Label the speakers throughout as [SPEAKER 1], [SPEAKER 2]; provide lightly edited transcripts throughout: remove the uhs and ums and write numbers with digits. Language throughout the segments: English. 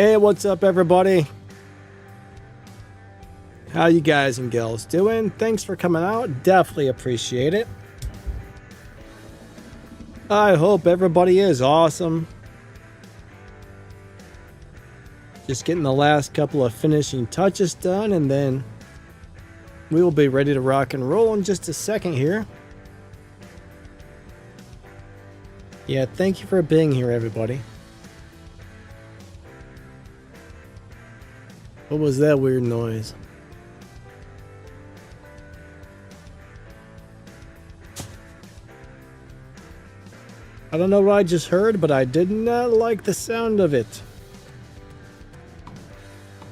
[SPEAKER 1] Hey, what's up, everybody? How you guys and gals doing? Thanks for coming out. Definitely appreciate it. I hope everybody is awesome. Just getting the last couple of finishing touches done, and then we will be ready to rock and roll in just a second here. Yeah, thank you for being here, everybody. What was that weird noise? I don't know what I just heard, but I did not like the sound of it.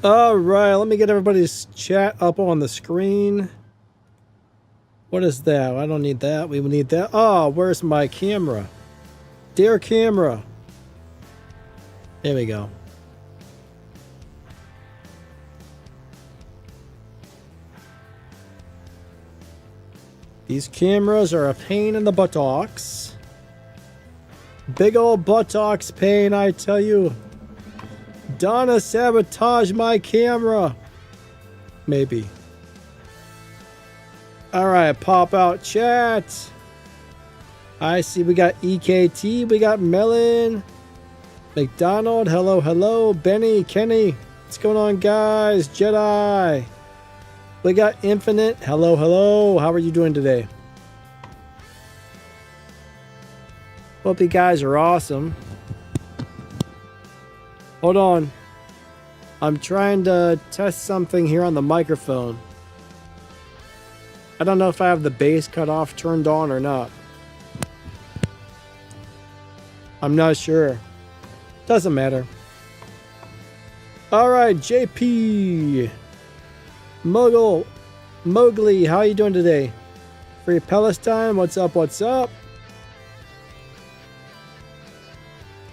[SPEAKER 1] Alright, let me get everybody's chat up on the screen. What is that? I don't need that. We will need that. Oh, where's my camera? Dear camera. There we go. These cameras are a pain in the buttocks. Big old buttocks pain, I tell you. Donna sabotaged my camera. Maybe. Alright, pop out chat. I see we got EKT, we got Melon, McDonald, hello, hello, Benny, Kenny. What's going on, guys? Jedi. We got Infinite. Hello, hello. How are you doing today? Hope you guys are awesome. Hold on. I'm trying to test something here on the microphone. I don't know if I have the bass cutoff turned on or not. I'm not sure. Doesn't matter. Alright, JP. Mowgli, how are you doing today? Free Palestine, what's up, what's up?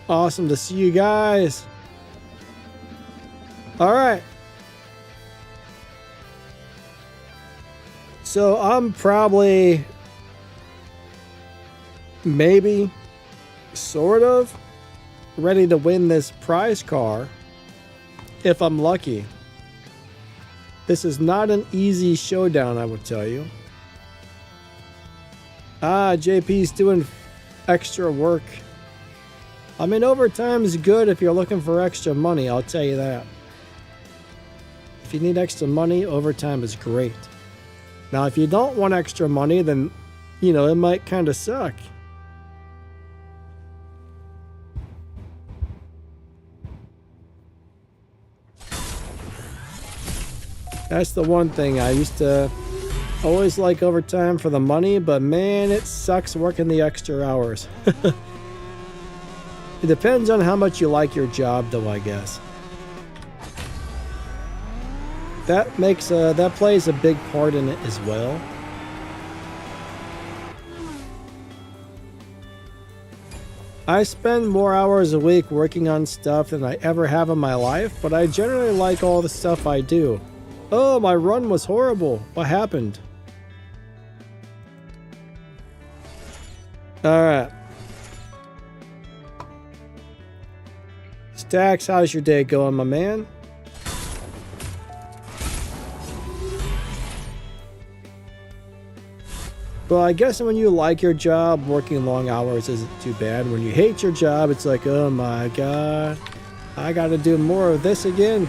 [SPEAKER 1] Awesome to see you guys. Alright. So I'm probably, maybe, sort of, ready to win this prize car. If I'm lucky. This is not an easy showdown, I will tell you. JP's doing extra work. I mean, overtime is good if you're looking for extra money, I'll tell you that. If you need extra money, overtime is great. Now, if you don't want extra money, then, you know, it might kind of suck. That's the one thing. I used to always like overtime for the money, but man, it sucks working the extra hours. It depends on how much you like your job, though, I guess. That makes that plays a big part in it as well. I spend more hours a week working on stuff than I ever have in my life, but I generally like all the stuff I do. Oh, my run was horrible. What happened? Alright. Stacks, how's your day going, my man? Well, I guess when you like your job, working long hours isn't too bad. When you hate your job, it's like, oh my god, I gotta do more of this again.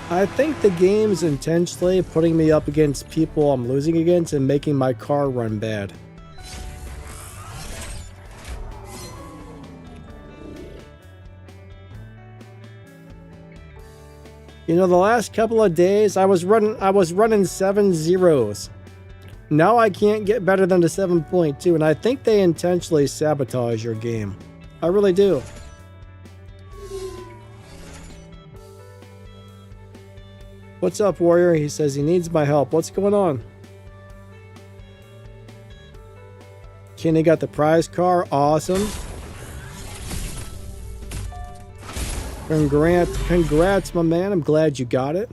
[SPEAKER 1] I think the game's intentionally putting me up against people I'm losing against and making my car run bad. You know, the last couple of days I was running 7 zeros. Now I can't get better than the 7.2, and I think they intentionally sabotage your game. I really do. What's up, Warrior? He says he needs my help. What's going on? Kenny got the prize car. Awesome. Congrats, my man. I'm glad you got it.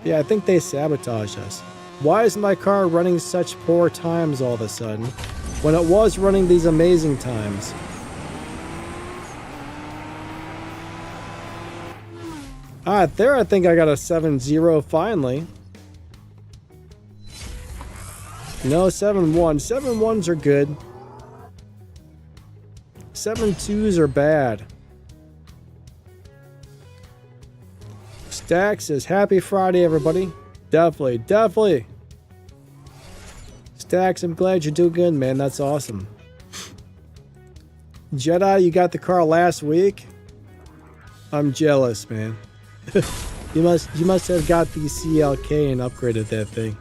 [SPEAKER 1] Yeah, I think they sabotaged us. Why is my car running such poor times all of a sudden? when it was running these amazing times. Alright, there I think I got a 7-0 finally. No, 7-1. 7-1s are good. 7-2s are bad. Stack says, happy Friday, everybody. Definitely, definitely. Stacks, I'm glad you're doing good, man. That's awesome. Jedi, you got the car last week? I'm jealous, man. You must have got the CLK and upgraded that thing.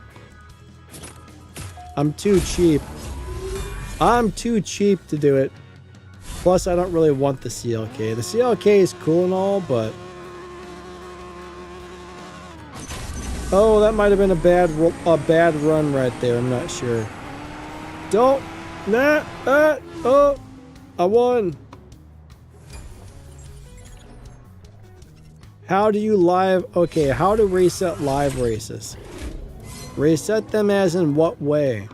[SPEAKER 1] I'm too cheap. I'm too cheap to do it. Plus, I don't really want the CLK. The CLK is cool and all, but... Oh, that might have been a bad run right there. I'm not sure. Don't... Nah... Oh! I won! How do you live... Okay, how to reset live races? Reset them as in what way?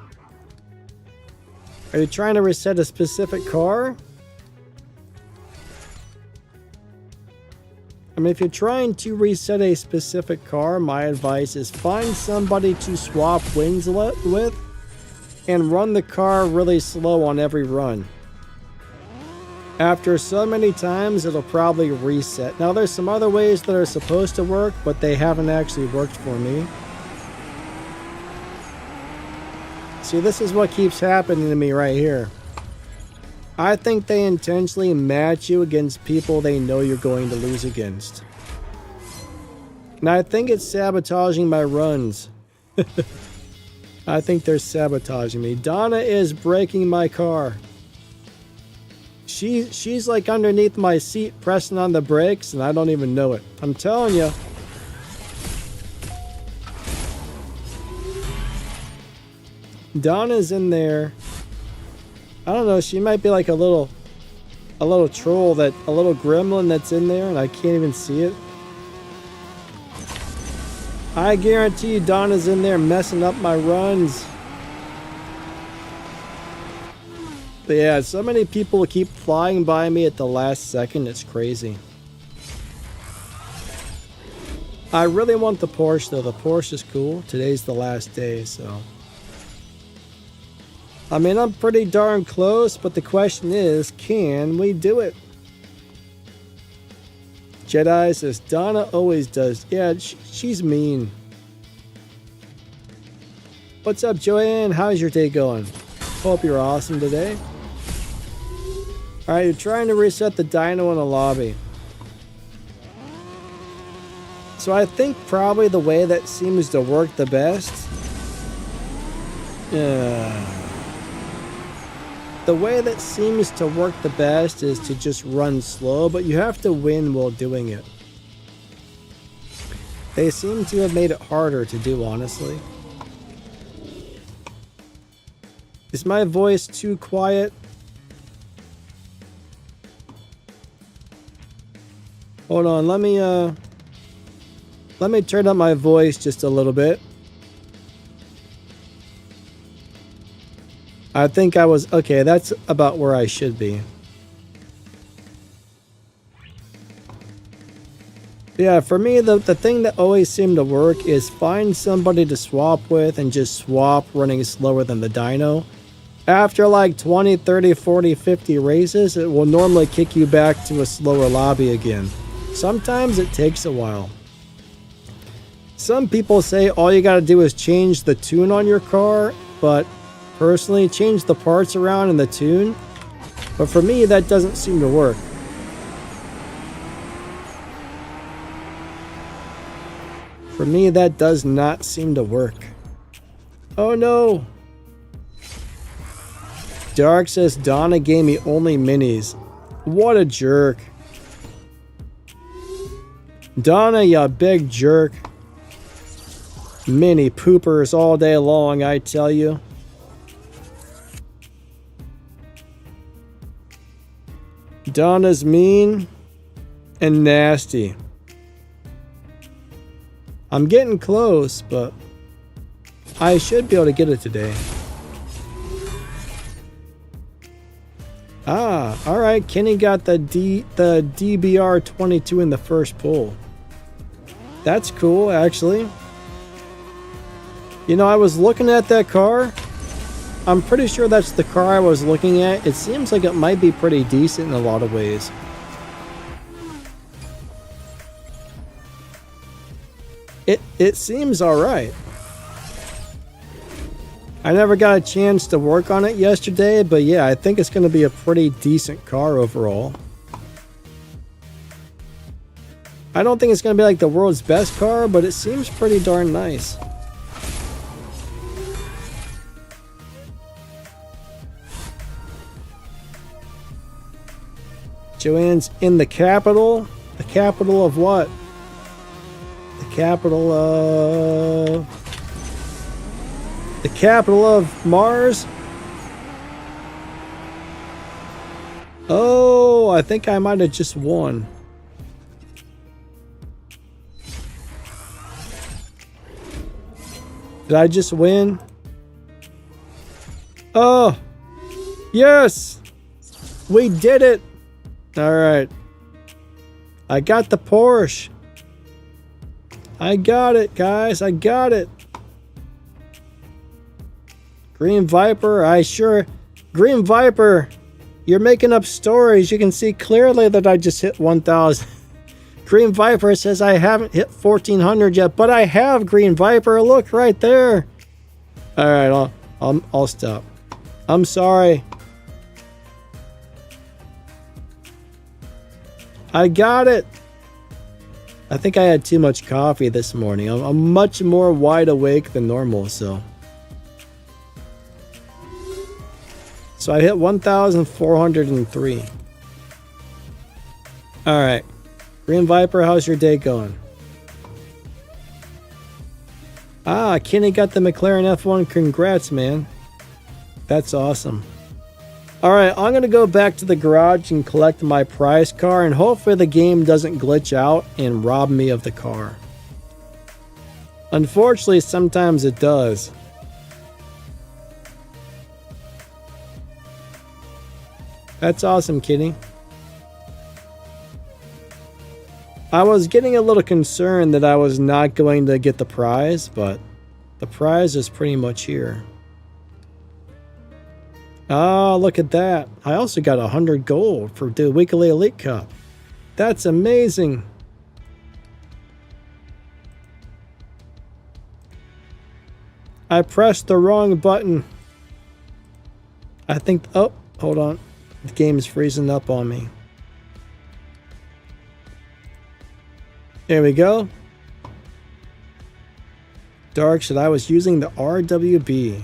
[SPEAKER 1] Are you trying to reset a specific car? I mean, if you're trying to reset a specific car, my advice is find somebody to swap wins with and run the car really slow on every run. After so many times, it'll probably reset. Now, there's some other ways that are supposed to work, but they haven't actually worked for me. See, this is what keeps happening to me right here. I think they intentionally match you against people they know you're going to lose against. And I think it's sabotaging my runs. I think they're sabotaging me. Donna is breaking my car. She's like underneath my seat pressing on the brakes and I don't even know it. I'm telling you. Donna's in there. I don't know, she might be like a little troll, a little gremlin that's in there and I can't even see it. I guarantee you Donna's in there messing up my runs. But yeah, so many people keep flying by me at the last second, it's crazy. I really want the Porsche though, the Porsche is cool. Today's the last day, so... I mean, I'm pretty darn close, but the question is, can we do it? Jedi says, Donna always does. Yeah, she's mean. What's up, Joanne? How's your day going? Hope you're awesome today. Alright, you're trying to reset the dyno in the lobby. So I think probably the way that seems to work the best... The way that seems to work the best is to just run slow, but you have to win while doing it. They seem to have made it harder to do, honestly. Is my voice too quiet? Hold on, let me turn up my voice just a little bit. I think I was... Okay, that's about where I should be. Yeah, for me, the thing that always seemed to work is find somebody to swap with and just swap running slower than the dyno. After like 20, 30, 40, 50 races, it will normally kick you back to a slower lobby again. Sometimes it takes a while. Some people say all you gotta do is change the tune on your car, but... Personally, change the parts around in the tune, but for me that doesn't seem to work. For me that does not seem to work. Oh no! Dark says Donna gave me only minis. What a jerk. Donna, you big jerk. Mini poopers all day long, I tell you. Donna's mean and nasty. I'm getting close, but I should be able to get it today. Ah, all right. Kenny got the DBR 22 in the first pull. That's cool, actually. You know, I was looking at that car. I'm pretty sure that's the car I was looking at. It seems like it might be pretty decent in a lot of ways. It seems all right. I never got a chance to work on it yesterday, but yeah, I think it's going to be a pretty decent car overall. I don't think it's going to be like the world's best car, but it seems pretty darn nice. Joanne's in the capital. The capital of what? The capital of... The capital of Mars? Oh, I think I might have just won. Did I just win? Oh, yes! We did it! Alright. I got the Porsche. I got it, guys. I got it. Green Viper, Green Viper, you're making up stories. You can see clearly that I just hit 1,000. Green Viper says I haven't hit 1,400 yet, but I have, Green Viper. Look right there. All right, I'll stop. I'm sorry. I got it. I think I had too much coffee this morning. I'm much more wide awake than normal, so I hit 1,403. All right. Green Viper, how's your day going? Ah, Kenny got the McLaren F1. Congrats, man. That's awesome. All right, I'm going to go back to the garage and collect my prize car, and hopefully the game doesn't glitch out and rob me of the car. Unfortunately, sometimes it does. That's awesome, Kenny. I was getting a little concerned that I was not going to get the prize, but the prize is pretty much here. Oh, look at that. I also got 100 gold for the Weekly Elite Cup. That's amazing. I pressed the wrong button. I think... Oh, hold on. The game is freezing up on me. There we go. Dark said I was using the RWB.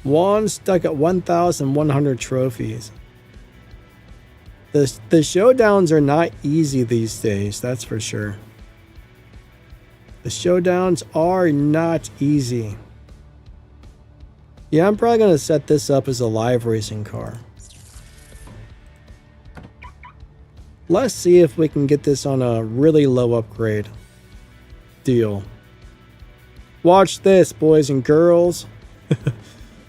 [SPEAKER 1] Juan stuck at 1,100 trophies. The showdowns are not easy these days, that's for sure. The showdowns are not easy. Yeah, I'm probably going to set this up as a live racing car. Let's see if we can get this on a really low upgrade deal. Watch this, boys and girls.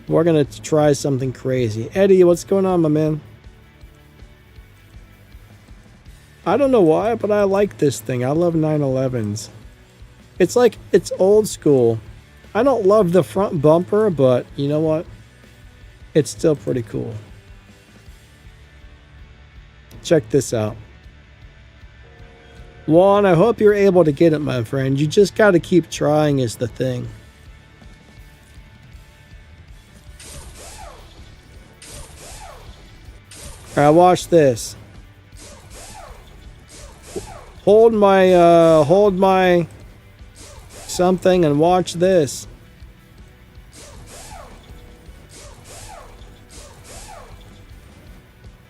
[SPEAKER 1] We're going to try something crazy. Eddie, what's going on, my man? I don't know why, but I like this thing. I love 911s. It's like, it's old school. I don't love the front bumper, but you know what? It's still pretty cool. Check this out. Juan, I hope you're able to get it, my friend. You just got to keep trying is the thing. All right, watch this. Hold my something and watch this.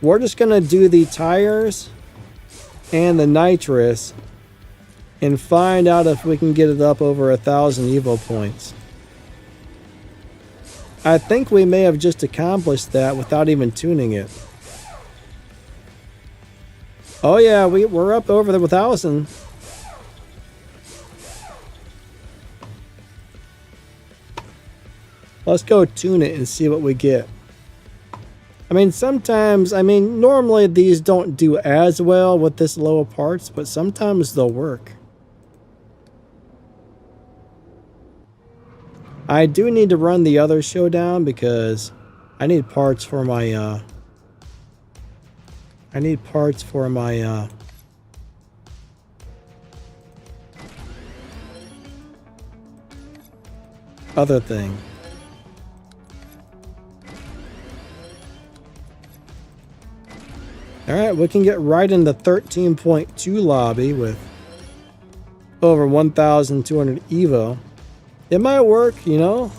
[SPEAKER 1] We're just gonna do the tires and the nitrous and find out if we can get it up over 1,000 Evo points. I think we may have just accomplished that without even tuning it. Oh yeah, we're up over the 1,000. Let's go tune it and see what we get. I mean, sometimes, I mean, normally these don't do as well with this low of parts, but sometimes they'll work. I do need to run the other Showdown because I need parts for my, other thing. Alright, we can get right into 13.2 lobby with over 1,200 Evo. It might work, you know?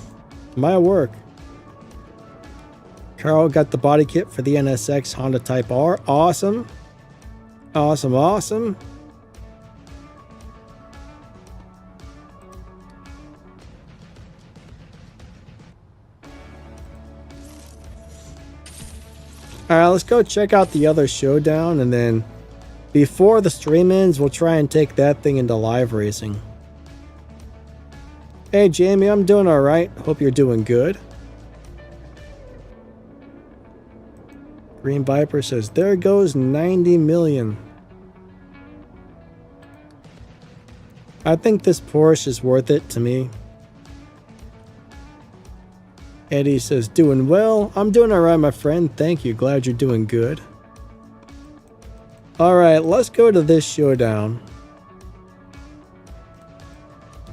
[SPEAKER 1] It might work. Carl got the body kit for the NSX Honda Type R. Awesome. Awesome, awesome. Alright, let's go check out the other Showdown, and then before the stream ends, we'll try and take that thing into live racing. Hey Jamie, I'm doing alright. Hope you're doing good. Green Viper says, there goes 90 million. I think this Porsche is worth it to me. Eddie says, doing well. I'm doing alright, my friend. Thank you. Glad you're doing good. Alright, let's go to this Showdown.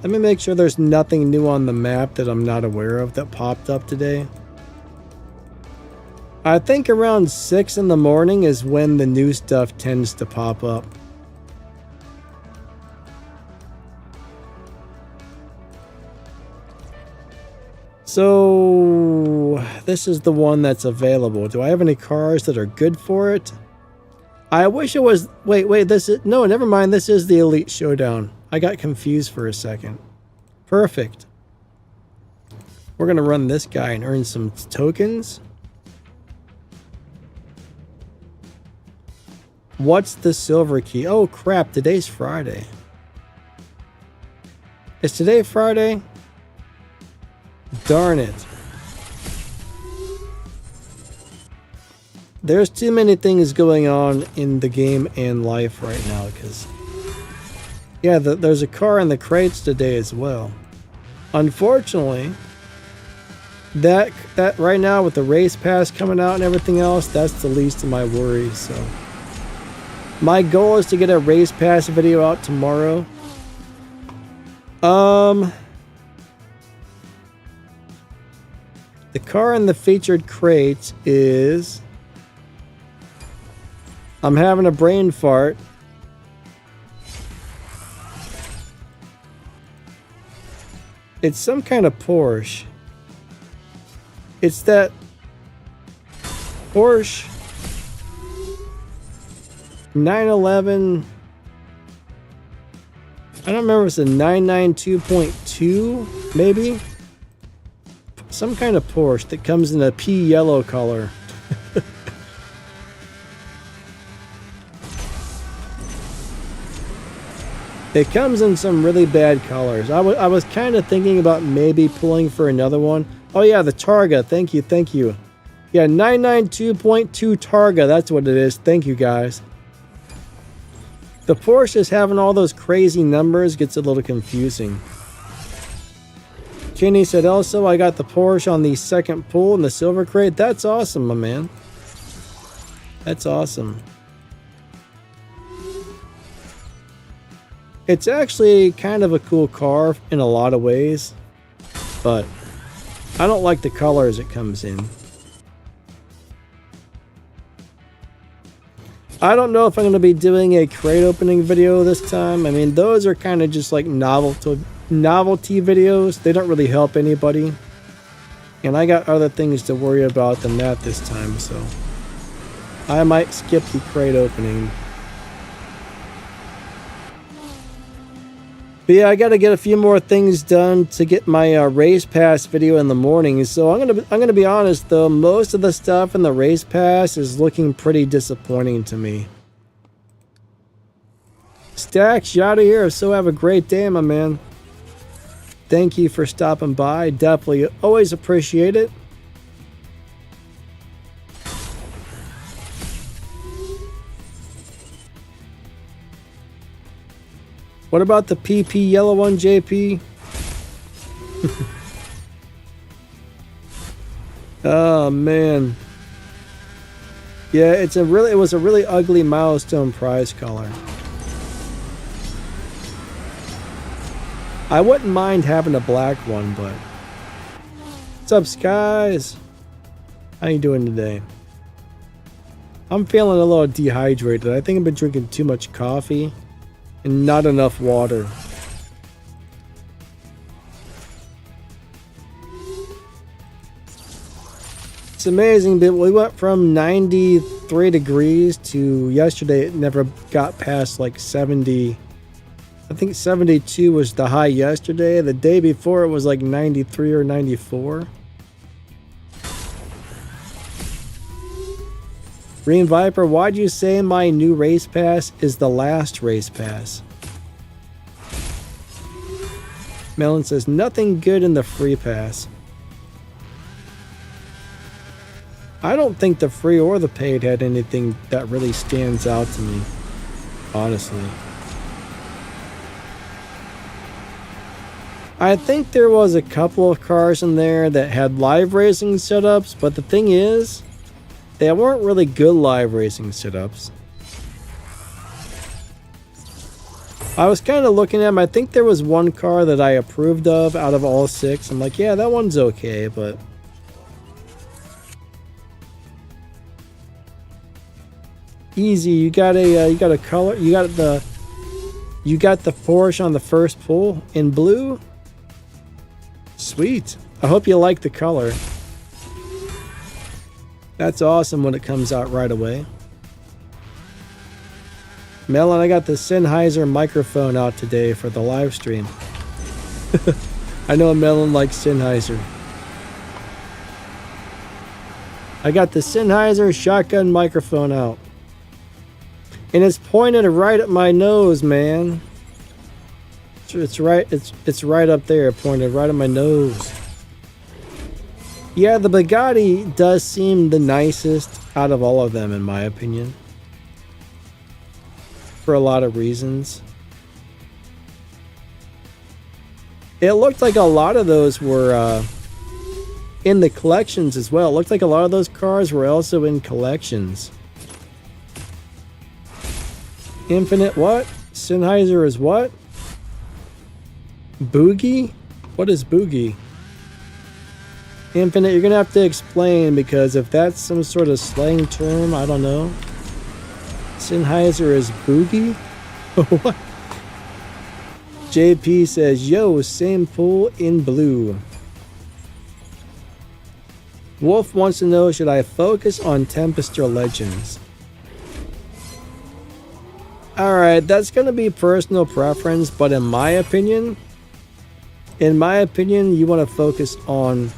[SPEAKER 1] Let me make sure there's nothing new on the map that I'm not aware of that popped up today. I think around 6 in the morning is when the new stuff tends to pop up. So this is the one that's available. Do I have any cars that are good for it? I wish it was... Wait, this is... No, never mind. This is the Elite Showdown. I got confused for a second. Perfect. We're going to run this guy and earn some tokens. What's the silver key? Oh, crap. Today's Friday. Is today Friday? Darn it. There's too many things going on in the game and life right now, because yeah, there's a car in the crates today as well. Unfortunately, that right now with the race pass coming out and everything else, that's the least of my worries. So my goal is to get a race pass video out tomorrow. The car in the featured crates is... I'm having a brain fart. It's some kind of Porsche. It's that Porsche 911. I don't remember if it's a 992.2 maybe. Some kind of Porsche that comes in a pea yellow color. It comes in some really bad colors. I was kind of thinking about maybe pulling for another one. Oh yeah, the Targa. Thank you, thank you. Yeah, 992.2 Targa. That's what it is. Thank you, guys. The Porsche is having all those crazy numbers. Gets a little confusing. Kenny said, also, I got the Porsche on the second pull in the silver crate. That's awesome, my man. That's awesome. It's actually kind of a cool car in a lot of ways, but I don't like the colors it comes in. I don't know if I'm going to be doing a crate opening video this time. I mean, those are kind of just like novelty videos. They don't really help anybody. And I got other things to worry about than that this time, so I might skip the crate opening. But yeah, I got to get a few more things done to get my race pass video in the morning. So I'm gonna be honest though, most of the stuff in the race pass is looking pretty disappointing to me. Stacks, you out of here. So have a great day, my man. Thank you for stopping by. Definitely always appreciate it. What about the PP yellow one, JP? Oh man. Yeah, it was a really ugly milestone prize color. I wouldn't mind having a black one, but what's up, Skies? How you doing today? I'm feeling a little dehydrated. I think I've been drinking too much coffee and not enough water. It's amazing, but we went from 93 degrees to yesterday. It never got past like 70. I think 72 was the high yesterday. The day before it was like 93 or 94. Green Viper, why'd you say my new race pass is the last race pass? Melon says nothing good in the free pass. I don't think the free or the paid had anything that really stands out to me, honestly. I think there was a couple of cars in there that had live racing setups, but the thing is, they weren't really good live racing setups. I was kind of looking at them. I think there was one car that I approved of out of all 6. I'm like, yeah, that one's okay, but easy. You got a color. You got the Porsche on the first pull in blue. Sweet. I hope you like the color. That's awesome when it comes out right away. Melon, I got the Sennheiser microphone out today for the live stream. I know Melon likes Sennheiser. I got the Sennheiser shotgun microphone out. And it's pointed right at my nose, man. It's right up there, pointed right at my nose. Yeah, the Bugatti does seem the nicest out of all of them, in my opinion. For a lot of reasons. It looked like a lot of those were in the collections as well. It looked like a lot of those cars were also in collections. Infinite what? Sennheiser is what? Boogie? What is Boogie? Infinite, you're gonna have to explain, because if that's some sort of slang term, I don't know. Sennheiser is Boogie? What? JP says, yo, same pool in blue. Wolf wants to know, should I focus on Tempest or Legends? Alright, that's going to be personal preference, but in my opinion, you want to focus on...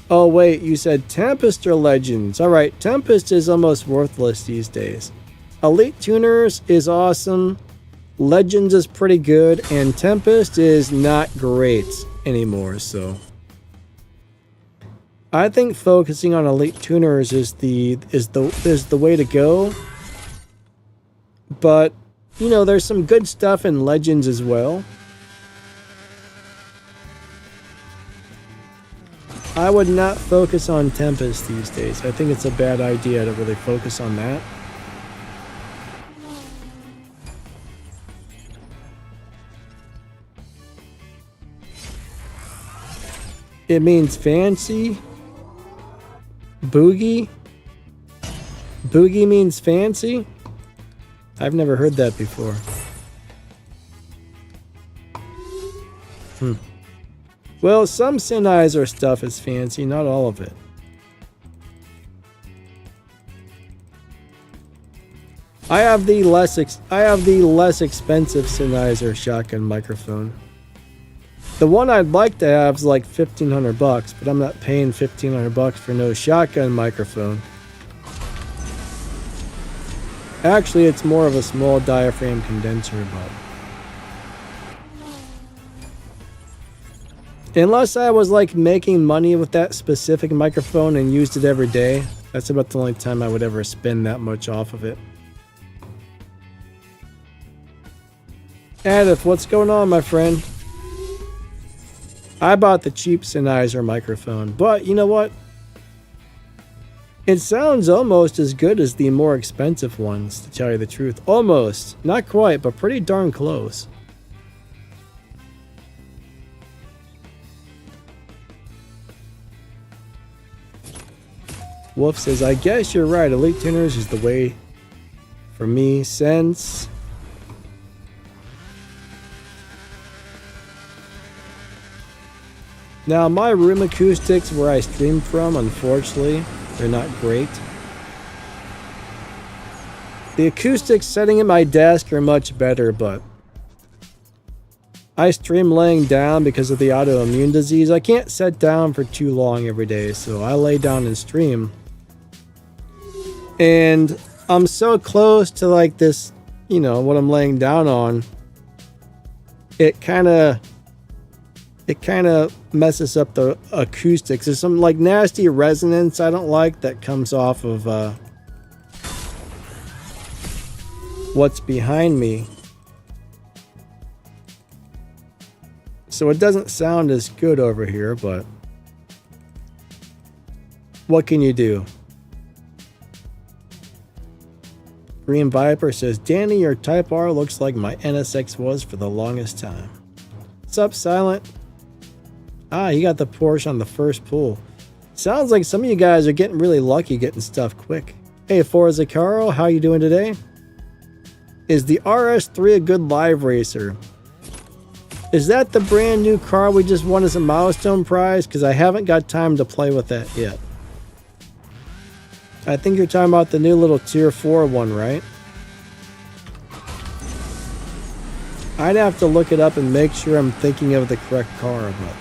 [SPEAKER 1] Oh wait, you said Tempest or Legends. Alright, Tempest is almost worthless these days. Elite Tuners is awesome, Legends is pretty good, and Tempest is not great anymore, so... I think focusing on Elite Tuners is the way to go. But, you know, there's some good stuff in Legends as well. I would not focus on Tempest these days. I think it's a bad idea to really focus on that. It means fancy. Boogie? Boogie means fancy? I've never heard that before. Well, some Sennheiser stuff is fancy, not all of it. I have the less expensive Sennheiser shotgun microphone. The one I'd like to have is like $1,500, but I'm not paying $1,500 for no shotgun microphone. Actually, it's more of a small diaphragm condenser, but... Unless I was like making money with that specific microphone and used it every day, that's about the only time I would ever spend that much off of it. Adif, what's going on, my friend? I bought the cheap Sennheiser microphone, but you know what? It sounds almost as good as the more expensive ones, to tell you the truth. Almost. Not quite, but pretty darn close. Wolf says, I guess you're right. Elite tuners is the way for me since... Now, my room acoustics where I stream from, unfortunately, they're not great. The acoustics setting at my desk are much better, but I stream laying down because of the autoimmune disease. I can't sit down for too long every day, so I lay down and stream. And I'm so close to like this, you know, what I'm laying down on. It kind of messes up the acoustics. There's some like nasty resonance I don't like that comes off of what's behind me. So it doesn't sound as good over here, but what can you do? Green Viper says, Danny, your Type R looks like my NSX was for the longest time. What's up, Silent? Ah, you got the Porsche on the first pull. Sounds like some of you guys are getting really lucky getting stuff quick. Hey, Forza Carl, how you doing today? Is the RS3 a good live racer? Is that the brand new car we just won as a milestone prize? Because I haven't got time to play with that yet. I think you're talking about the new little Tier 4 one, right? I'd have to look it up and make sure I'm thinking of the correct car, but...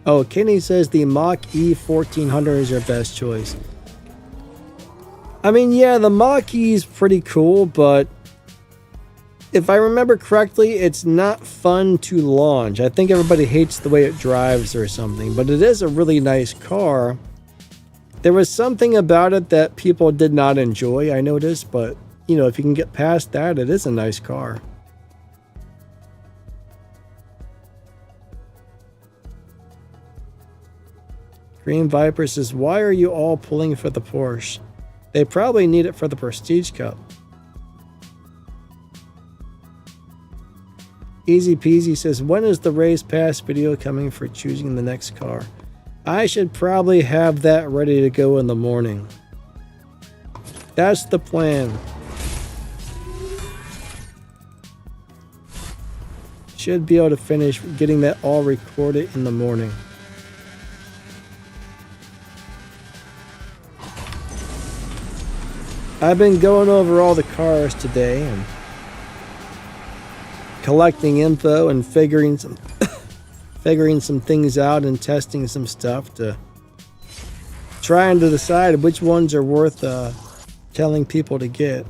[SPEAKER 1] Oh, Kenny says the Mach E 1400 is your best choice. I mean, yeah, the Mach E is pretty cool, but if I remember correctly, it's not fun to launch. I think everybody hates the way it drives or something, but it is a really nice car. There was something about it that people did not enjoy, I noticed, but, you know, if you can get past that, it is a nice car. Green Viper says, why are you all pulling for the Porsche? They probably need it for the Prestige Cup. Easy Peasy says, when is the race pass video coming for choosing the next car? I should probably have that ready to go in the morning. That's the plan. Should be able to finish getting that all recorded in the morning. I've been going over all the cars today and collecting info and figuring some things out and testing some stuff to trying to decide which ones are worth telling people to get.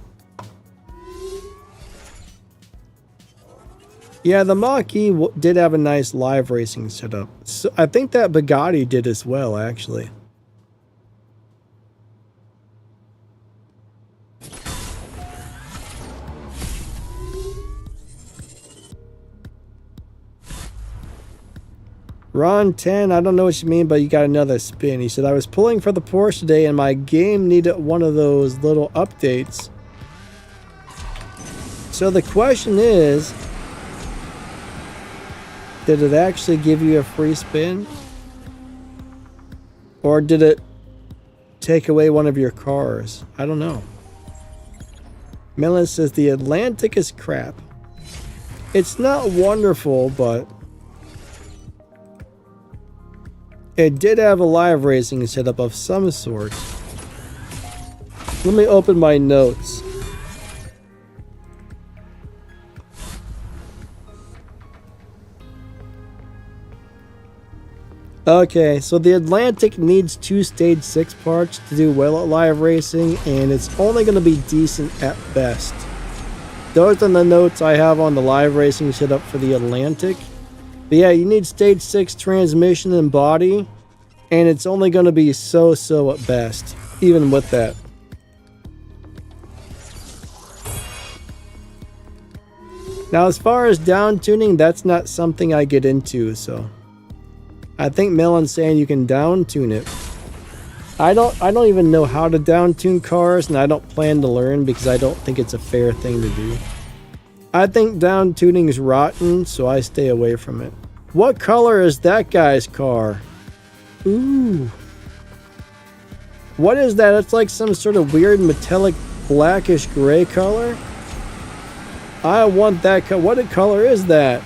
[SPEAKER 1] Yeah, the Mach E did have a nice live racing setup. So I think that Bugatti did as well, actually. Ron 10, I don't know what you mean, but you got another spin. He said, I was pulling for the Porsche today and my game needed one of those little updates. So the question is, did it actually give you a free spin? Or did it take away one of your cars? I don't know. Melon says, the Atlantic is crap. It's not wonderful, but it did have a live racing setup of some sort. Let me open my notes. Okay, so the Atlantic needs 2 Stage 6 parts to do well at live racing, and it's only going to be decent at best. Those are the notes I have on the live racing setup for the Atlantic. But yeah, you need Stage 6 transmission and body, and it's only going to be so-so at best, even with that. Now, as far as down tuning, that's not something I get into, so I think Melon's saying you can down tune it. I don't even know how to down tune cars, and I don't plan to learn because I don't think it's a fair thing to do. I think down tuning is rotten, so I stay away from it. What color is that guy's car? Ooh. What is that? It's like some sort of weird metallic blackish gray color. I want that color. What color is that?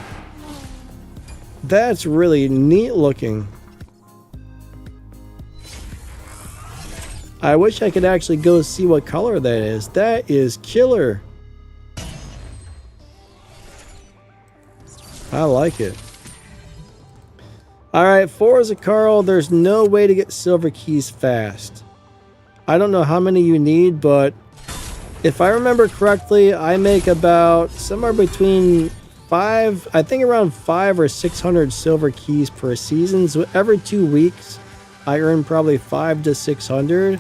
[SPEAKER 1] That's really neat looking. I wish I could actually go see what color that is. That is killer. I like it. Alright, Forza Carl, there's no way to get silver keys fast. I don't know how many you need, but if I remember correctly, I make about somewhere between I think around 500 or 600 silver keys per season. So every 2 weeks, I earn probably 500 to 600.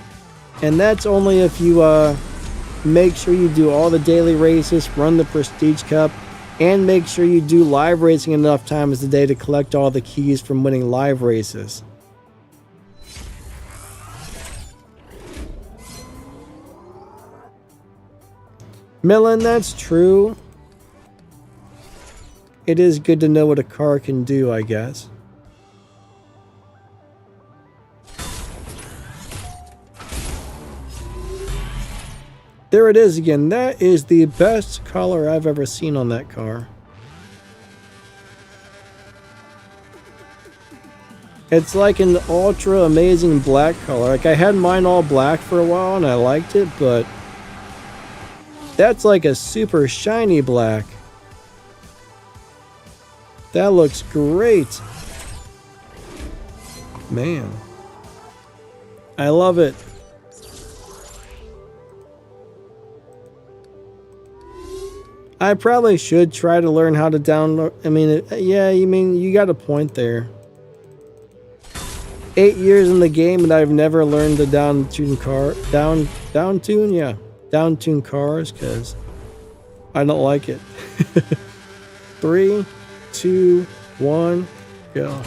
[SPEAKER 1] And that's only if you make sure you do all the daily races, run the Prestige Cup, and make sure you do live racing enough times a day to collect all the keys from winning live races. Millen, that's true. It is good to know what a car can do, I guess. There it is again. That is the best color I've ever seen on that car. It's like an ultra amazing black color. Like I had mine all black for a while and I liked it, but that's like a super shiny black. That looks great. Man. I love it. I probably should try to learn how to download. I mean, yeah, you got a point there. 8 years in the game and I've never learned to down-tune cars because I don't like it. 3, 2, 1, go.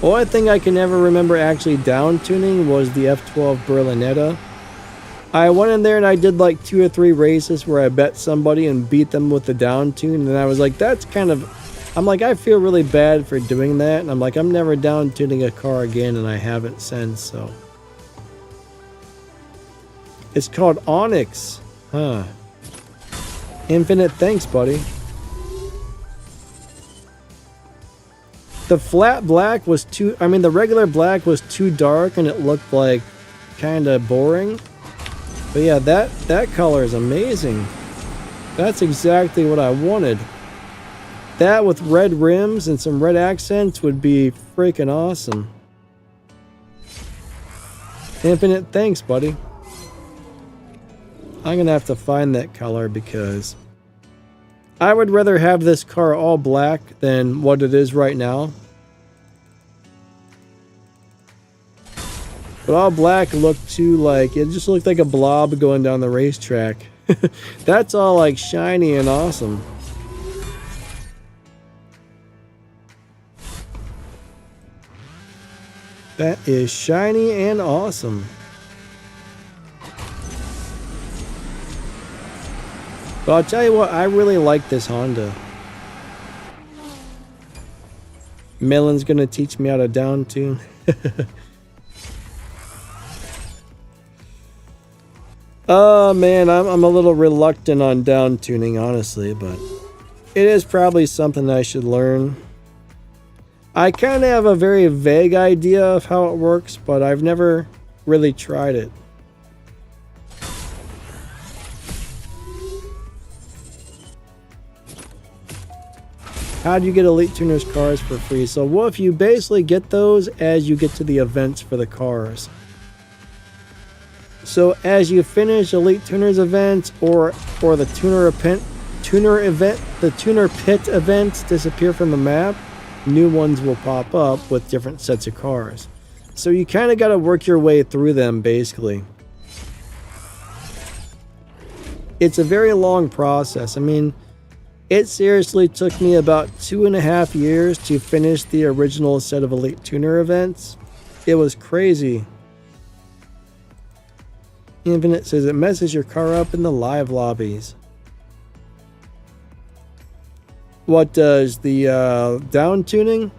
[SPEAKER 1] Only thing I can ever remember actually down-tuning was the F12 Berlinetta. I went in there and I did like 2 or 3 races where I bet somebody and beat them with the down tune, and I was like, that's kind of, I'm like, I feel really bad for doing that, and I'm like, I'm never down tuning a car again, and I haven't since, so. It's called Onyx. Huh. Infinite thanks, buddy. The flat black was too, the regular black was too dark and it looked like kind of boring. But yeah, that color is amazing. That's exactly what I wanted. That with red rims and some red accents would be freaking awesome. Infinite thanks, buddy. I'm gonna have to find that color because I would rather have this car all black than what it is right now. But all black looked too like, it just looked like a blob going down the racetrack. That's all like shiny and awesome. That is shiny and awesome. But I'll tell you what, I really like this Honda. Melon's gonna teach me how to down tune. Oh man, I'm a little reluctant on down tuning, honestly, but it is probably something I should learn. I kind of have a very vague idea of how it works, but I've never really tried it. How do you get Elite Tuners cars for free? So, well, if you basically get those as you get to the events for the cars. So as you finish Elite Tuners events or the tuner pit events disappear from the map, new ones will pop up with different sets of cars. So you kind of got to work your way through them basically. It's a very long process. I mean, It seriously took me about 2.5 years to finish the original set of Elite Tuner events. It was crazy. Infinite says it messes your car up in the live lobbies. What does the down tuning?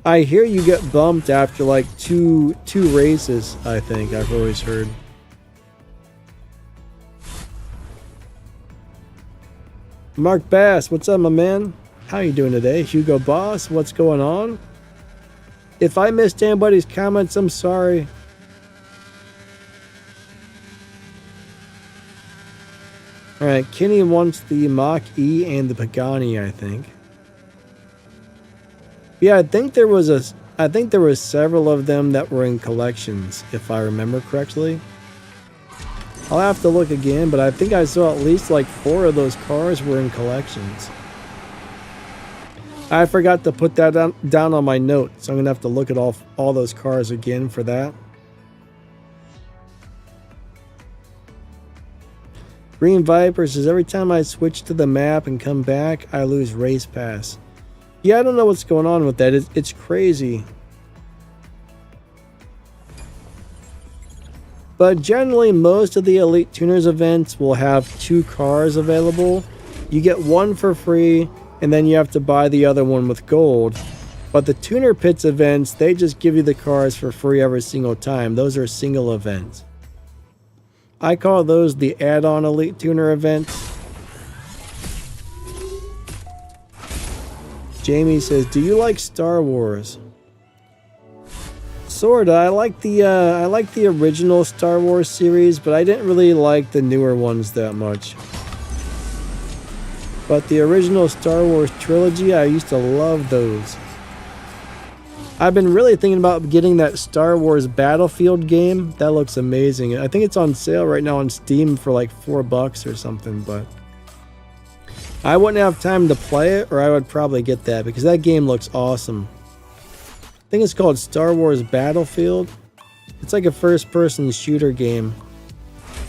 [SPEAKER 1] I hear you get bumped after like two races, I think. I've always heard. Mark Bass, what's up, my man? How you doing today? Hugo Boss, what's going on? If I missed anybody's comments, I'm sorry. Alright, Kenny wants the Mach-E and the Pagani, I think. Yeah, I think there was several of them that were in collections, if I remember correctly. I'll have to look again, but I think I saw at least like 4 of those cars were in collections. I forgot to put that down on my notes, so I'm gonna have to look at all those cars again for that. Green Viper says every time I switch to the map and come back, I lose race pass. Yeah, I don't know what's going on with that. It's crazy. But generally, most of the Elite Tuners events will have 2 cars available. You get one for free, and then you have to buy the other one with gold. But the Tuner Pits events, they just give you the cars for free every single time. Those are single events. I call those the add-on Elite Tuner events. Jamie says, do you like Star Wars? Sorta. I like the original Star Wars series, but I didn't really like the newer ones that much. But the original Star Wars trilogy, I used to love those. I've been really thinking about getting that Star Wars Battlefield game. That looks amazing. I think it's on sale right now on Steam for like $4 or something, but I wouldn't have time to play it, or I would probably get that because that game looks awesome. I think it's called Star Wars Battlefield. It's like a first-person shooter game.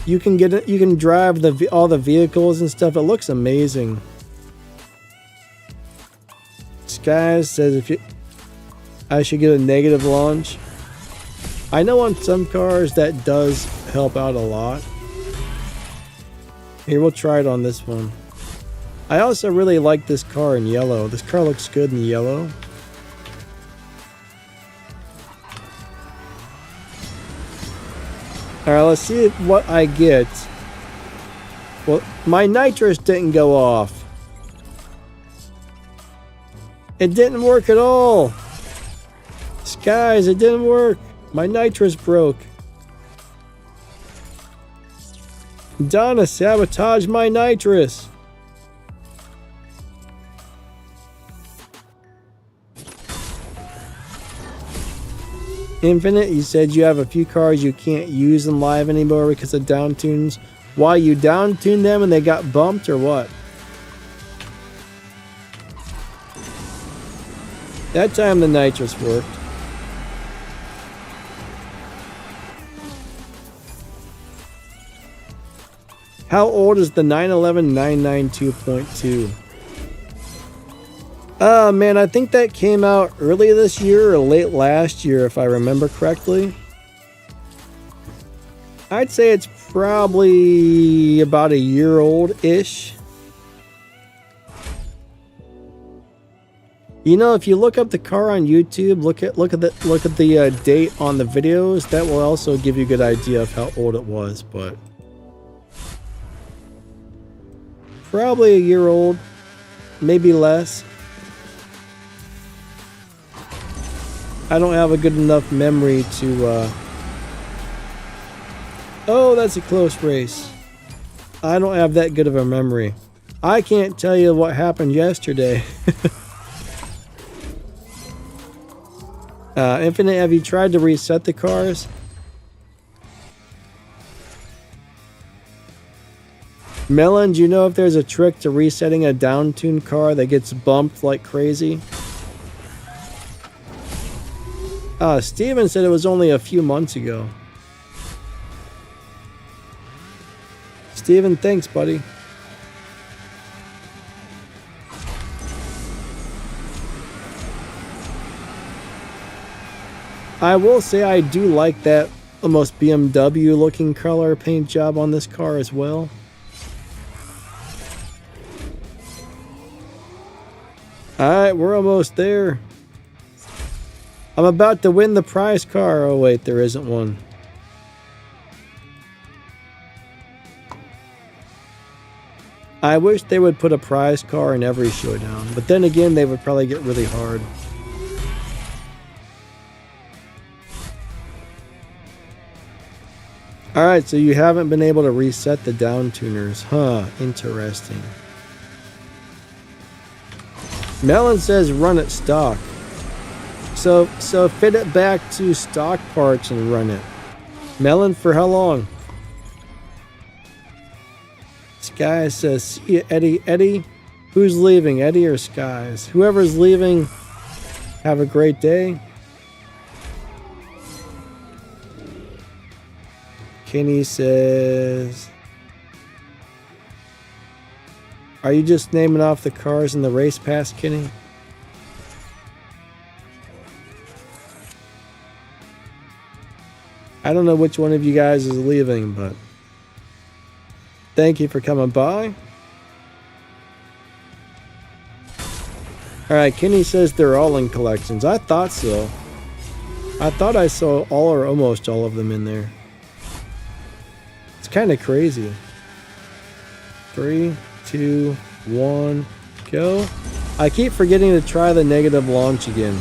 [SPEAKER 1] You can get it. You can drive all the vehicles and stuff. It looks amazing. Skies says I should get a negative launch. I know on some cars that does help out a lot. Here, we'll try it on this one. I also really like this car in yellow. This car looks good in yellow. Alright, let's see what I get. Well, my nitrous didn't go off. It didn't work at all. Skies, it didn't work. My nitrous broke. Donna sabotaged my nitrous. Infinite, you said you have a few cars you can't use in live anymore because of down tunes. Why, you down tuned them and they got bumped or what? That time the nitrous worked. How old is the 911 992.2? Man, I think that came out early this year or late last year, if I remember correctly. I'd say it's probably about a year old-ish. You know, if you look up the car on YouTube, look at the date on the videos, that will also give you a good idea of how old it was, but probably a year old, maybe less. I don't have a good enough memory to oh, that's a close race. I don't have that good of a memory. I can't tell you what happened yesterday. Infinite, have you tried to reset the cars? Melon, do you know if there's a trick to resetting a down-tuned car that gets bumped like crazy? Steven said it was only a few months ago. Steven, thanks, buddy. I will say I do like that almost BMW looking color paint job on this car as well. Alright, we're almost there. I'm about to win the prize car. Oh wait, there isn't one. I wish they would put a prize car in every showdown, but then again, they would probably get really hard. Alright, so you haven't been able to reset the down tuners. Huh, interesting. Melon says run it stock. So fit it back to stock parts and run it. Melon, for how long? Sky says, see you, Eddie. Eddie? Who's leaving, Eddie or Skies? Whoever's leaving, have a great day. Kenny says, are you just naming off the cars in the race pass, Kenny? I don't know which one of you guys is leaving, but thank you for coming by. Alright, Kenny says they're all in collections. I thought so. I thought I saw all or almost all of them in there. It's kind of crazy. 3, 2, 1, go. I keep forgetting to try the negative launch again.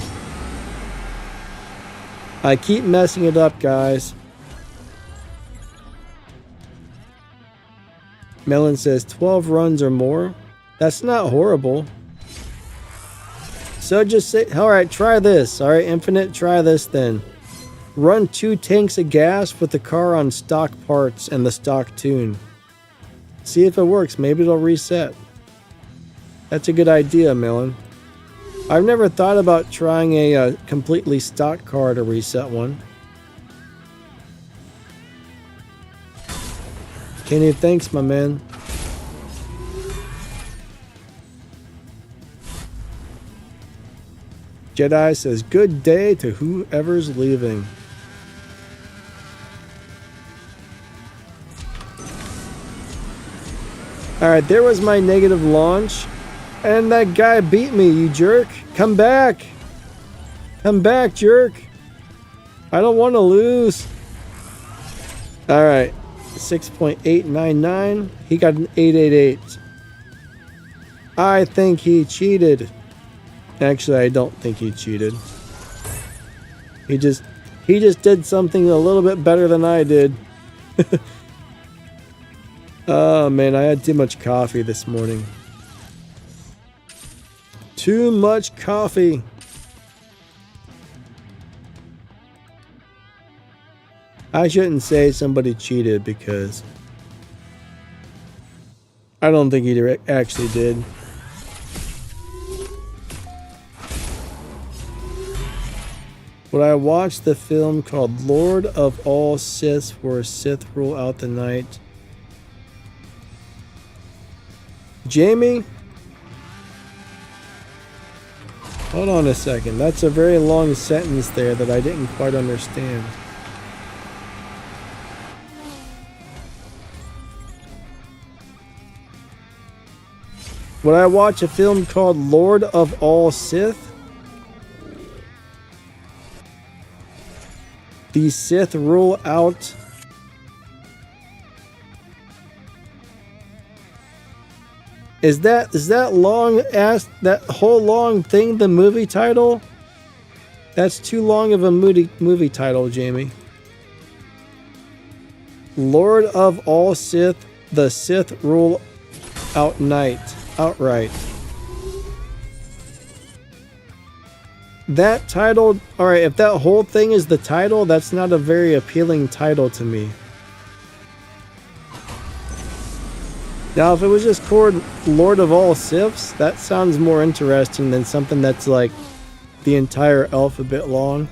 [SPEAKER 1] I keep messing it up, guys. Melon says 12 runs or more. That's not horrible. So just say, alright, try this. Alright, Infinite, try this then. Run 2 tanks of gas with the car on stock parts and the stock tune. See if it works. Maybe it'll reset. That's a good idea, Melon. I've never thought about trying a completely stock car to reset one. Kenny, thanks, my man. Jedi says, good day to whoever's leaving. Alright, there was my negative launch. And that guy beat me, you jerk. Come back. Come back, jerk. I don't want to lose. Alright. 6.899. He got an 888. I think he cheated. Actually, I don't think he cheated. He just did something a little bit better than I did. Oh man, I had too much coffee this morning. Too much coffee. I shouldn't say somebody cheated because I don't think he actually did. But I watched the film called Lord of All Siths, where Sith rule out the night. Jamie? Hold on a second. That's a very long sentence there that I didn't quite understand. Would I watch a film called Lord of All Sith? The Sith rule out. Is that long ass, that whole long thing the movie title? That's too long of a movie title, Jamie. Lord of All Sith, the Sith rule outright. That title, alright, if that whole thing is the title, that's not a very appealing title to me. Now, if it was just called Lord of All Siths, that sounds more interesting than something that's like the entire alphabet long.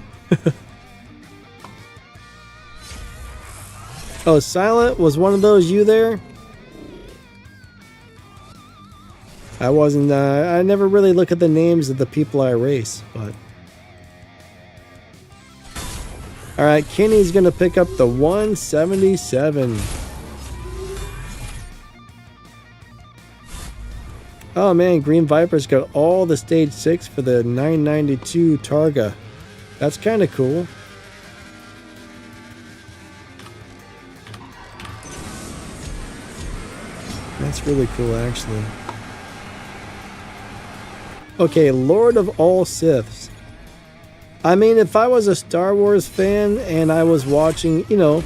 [SPEAKER 1] Oh, Silent, was one of those you there? I wasn't, I never really look at the names of the people I race, but All right, Kenny's going to pick up the 177. Oh man, Green Viper's got all the stage 6 for the 992 Targa. That's kind of cool. That's really cool, actually. Okay, Lord of all Siths. I mean, if I was a Star Wars fan and I was watching, you know,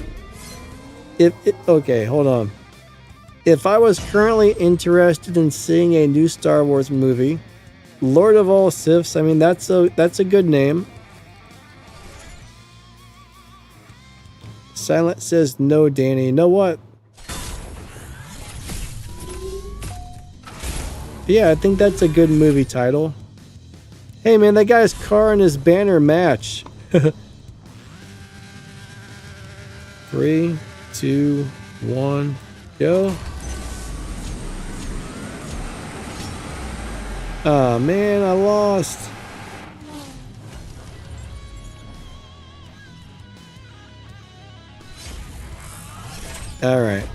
[SPEAKER 1] okay, hold on. If I was currently interested in seeing a new Star Wars movie, Lord of all Siths, I mean, that's a good name. Silent says no, Danny. You know what? Yeah, I think that's a good movie title. Hey man, that guy's car and his banner match. 3, 2, 1, go. Oh man, I lost. All right.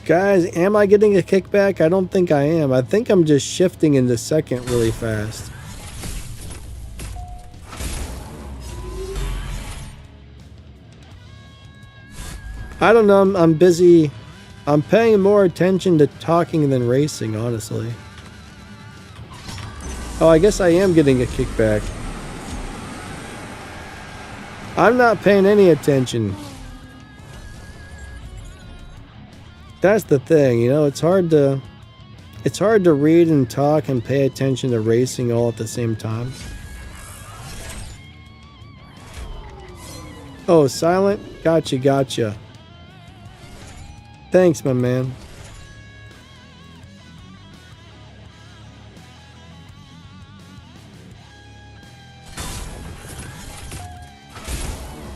[SPEAKER 1] Guys, am I getting a kickback? I don't think I am. I think I'm just shifting into second really fast. I don't know. I'm busy. I'm paying more attention to talking than racing, honestly. Oh, I guess I am getting a kickback. I'm not paying any attention. That's the thing, you know, it's hard to read and talk and pay attention to racing all at the same time. Oh, Silent? Gotcha. Thanks, my man.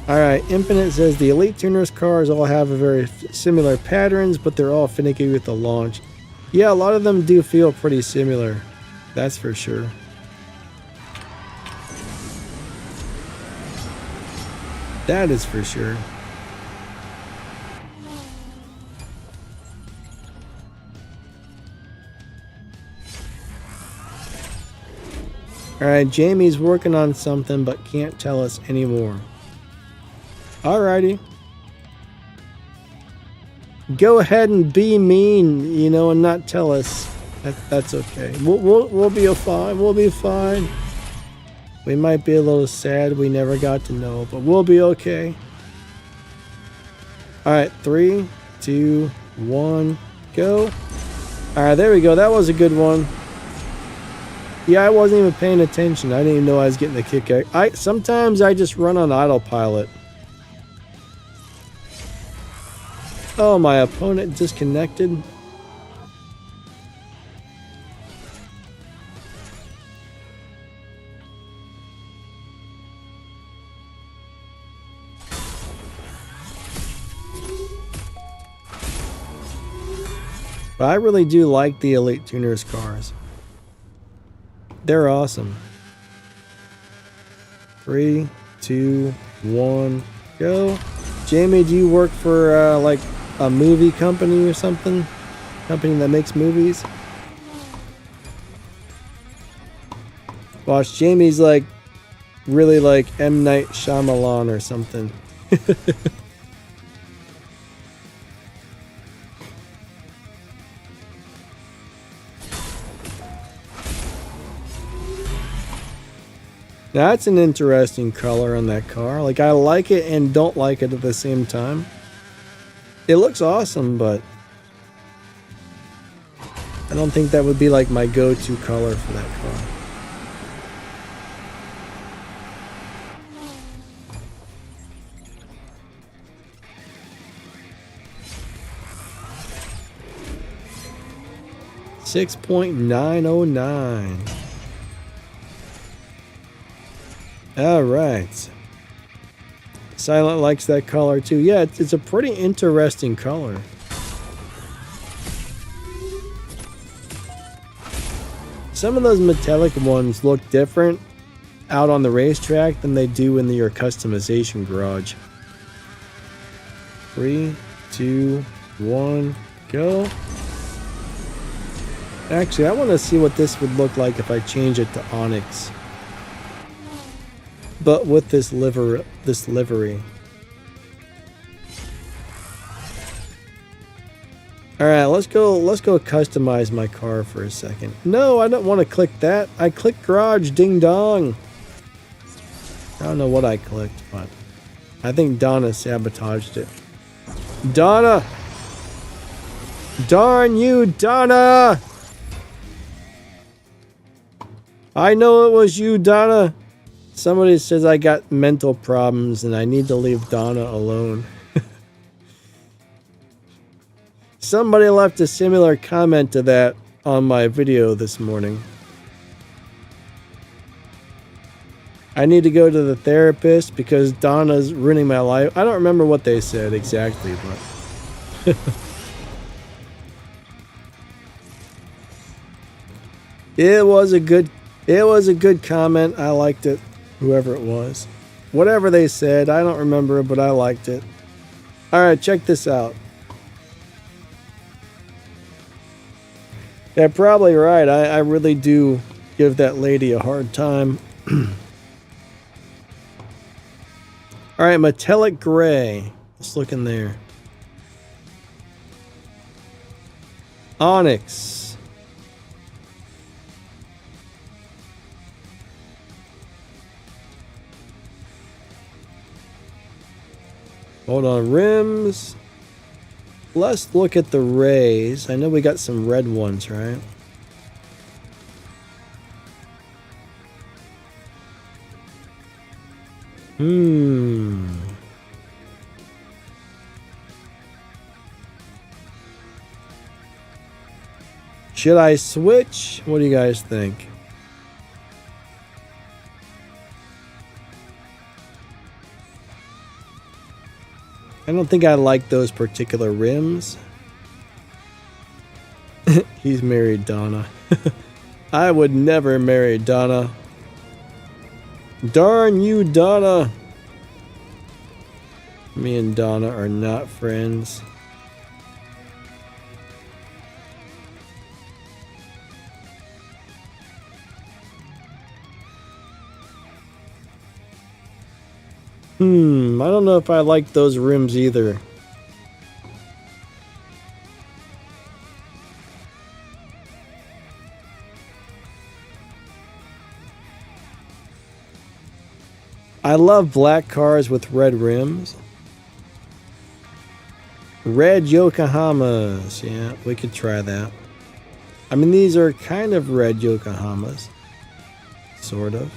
[SPEAKER 1] Alright, Infinite says the Elite Tuners cars all have a very similar patterns, but they're all finicky with the launch. Yeah, a lot of them do feel pretty similar. That's for sure. That is for sure. Alright, Jamie's working on something but can't tell us anymore. Alrighty. Go ahead and be mean, you know, and not tell us. That's okay. We'll be fine. We'll be fine. We might be a little sad we never got to know, but we'll be okay. Alright, 3, 2, 1, go. Alright, there we go. That was a good one. Yeah, I wasn't even paying attention. I didn't even know I was getting the kick. Sometimes I just run on autopilot. Oh, my opponent disconnected. But I really do like the Elite Tuners cars. They're awesome. 3, 2, 1, go. Jamie, do you work for like a movie company or something? Company that makes movies? Watch, Jamie's like really like M. Night Shyamalan or something. That's an interesting color on that car. Like, I like it and don't like it at the same time. It looks awesome, but I don't think that would be like my go-to color for that car. $6.909. All right. Silent likes that color too. Yeah, it's a pretty interesting color. some of those metallic ones look different out on the racetrack than they do in your customization garage. 3, 2, 1, go. Actually, I want to see what this would look like if I change it to Onyx, but with this livery. All right, let's go customize my car for a second. No, I don't want to click that. I clicked garage, ding dong. I don't know what I clicked, but I think Donna sabotaged it. Donna! Darn you, Donna! I know it was you, Donna. Somebody says I got mental problems and I need to leave Donna alone. Somebody left a similar comment to that on my video this morning. I need to go to the therapist because Donna's ruining my life. I don't remember what they said exactly, but it was a good comment. I liked it. Whoever it was. Whatever they said, I don't remember, but I liked it. Alright, check this out. Yeah, probably right. I really do give that lady a hard time. Alright, metallic gray. Let's look in there. Onyx. Hold on, rims. Let's look at the rays. I know we got some red ones, right? Should I switch? What do you guys think? I don't think I like those particular rims. He's married Donna. I would never marry Donna. Darn you, Donna. Me and Donna are not friends. I don't know if I like those rims either. I love black cars with red rims. Red Yokohamas. Yeah, we could try that. I mean, these are kind of red Yokohamas. Sort of.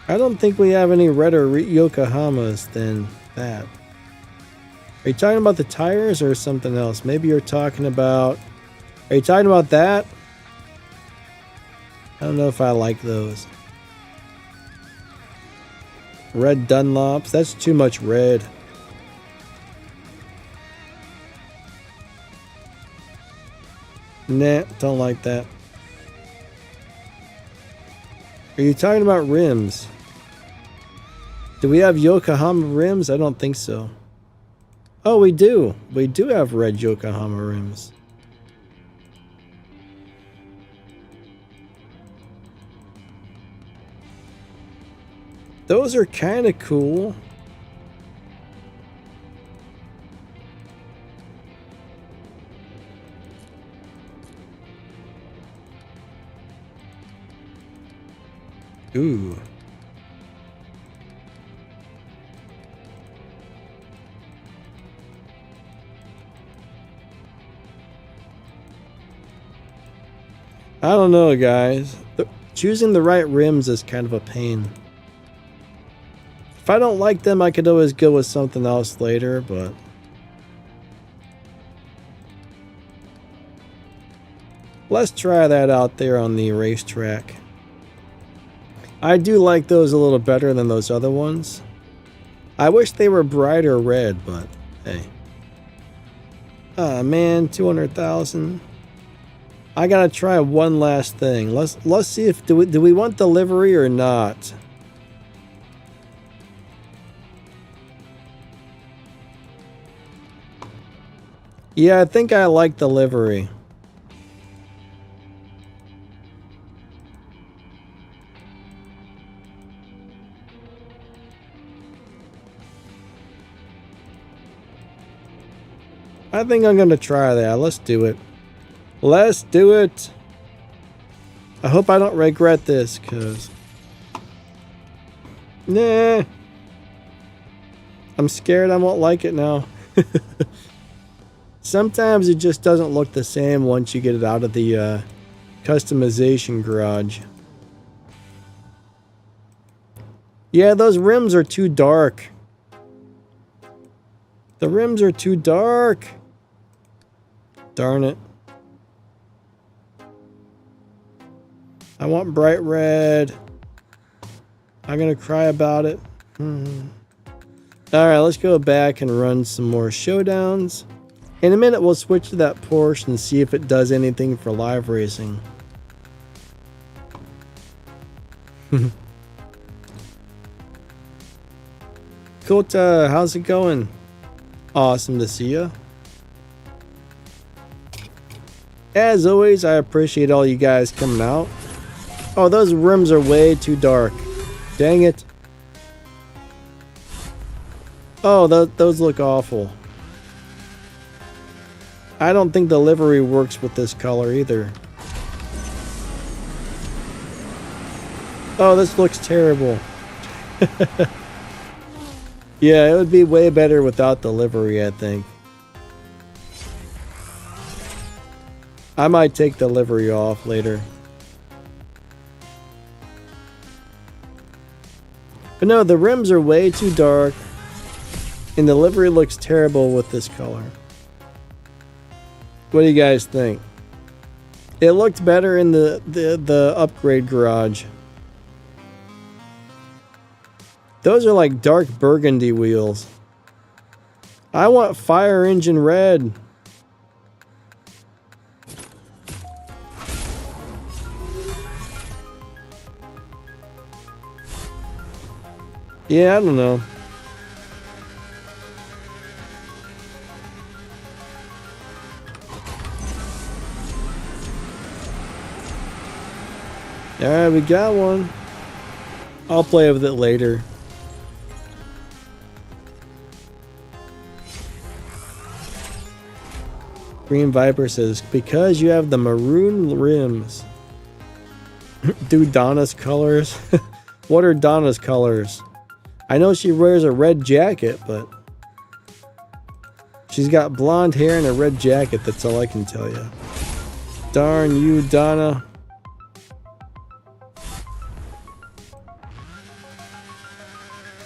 [SPEAKER 1] I don't think we have any redder Yokohamas than that. Are you talking about the tires or something else? Maybe you're talking about... Are you talking about that? I don't know if I like those. Red Dunlops. That's too much red. Nah, don't like that. Are you talking about rims? Do we have Yokohama rims? I don't think so. Oh, we do. We do have red Yokohama rims. Those are kind of cool. Ooh. I don't know, guys. Choosing the right rims is kind of a pain. If I don't like them, I could always go with something else later, but... Let's try that out there on the racetrack. I do like those a little better than those other ones. I wish they were brighter red, but hey. Oh man, 200,000. I gotta try one last thing. Let's see if do we want the livery or not. Yeah, I think I like the livery. I think I'm gonna try that. Let's do it. Let's do it. I hope I don't regret this, cause nah. I'm scared I won't like it now. Sometimes it just doesn't look the same once you get it out of the customization garage. Yeah, those rims are too dark. The rims are too dark. Darn it. I want bright red. I'm gonna cry about it. Alright, let's go back and run some more showdowns. In a minute, we'll switch to that Porsche and see if it does anything for live racing. Kota, how's it going? Awesome to see you. As always, I appreciate all you guys coming out. Oh, those rims are way too dark. Dang it. Oh, those look awful. I don't think the livery works with this color either. Oh, this looks terrible. Yeah, it would be way better without the livery, I think. I might take the livery off later. But no, the rims are way too dark. And the livery looks terrible with this color. What do you guys think? It looked better in the upgrade garage. Those are like dark burgundy wheels. I want fire engine red. Yeah, I don't know. Alright, we got one. I'll play with it later. Green Viper says, because you have the maroon rims. Dude, Donna's colors. What are Donna's colors? I know she wears a red jacket, but she's got blonde hair and a red jacket. That's all I can tell you. Darn you, Donna.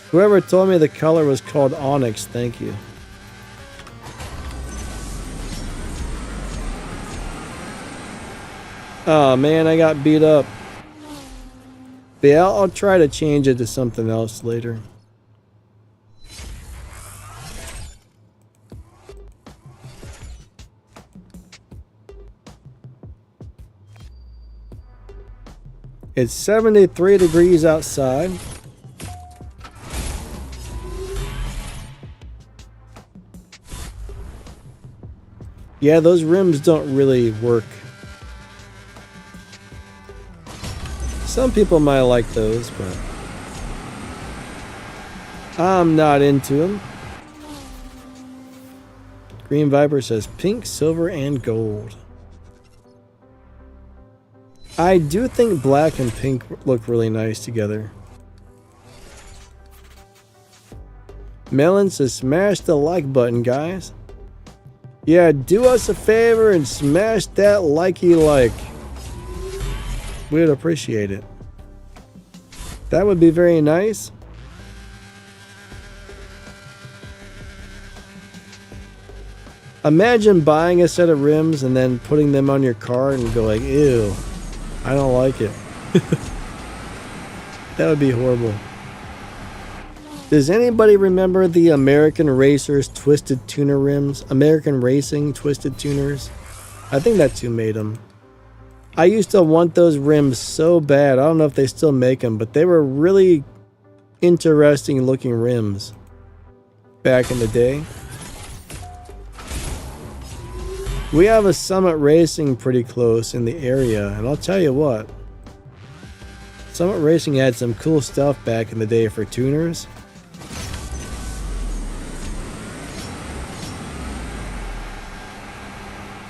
[SPEAKER 1] Whoever told me the color was called Onyx, thank you. Oh man, I got beat up. But yeah, I'll try to change it to something else later. It's 73 degrees outside. Yeah, those rims don't really work. Some people might like those, but I'm not into them. Green Viper says pink, silver, and gold. I do think black and pink look really nice together. Melon says smash the like button, guys. Yeah, do us a favor and smash that likey like. We'd appreciate it. That would be very nice. Imagine buying a set of rims and then putting them on your car and go like, ew, I don't like it. That would be horrible. Does anybody remember the American Racers Twisted Tuner rims? American Racing Twisted Tuners? I think that's who made them. I used to want those rims so bad. I don't know if they still make them, but they were really interesting looking rims back in the day. We have a Summit Racing pretty close in the area, and I'll tell you what, Summit Racing had some cool stuff back in the day for tuners.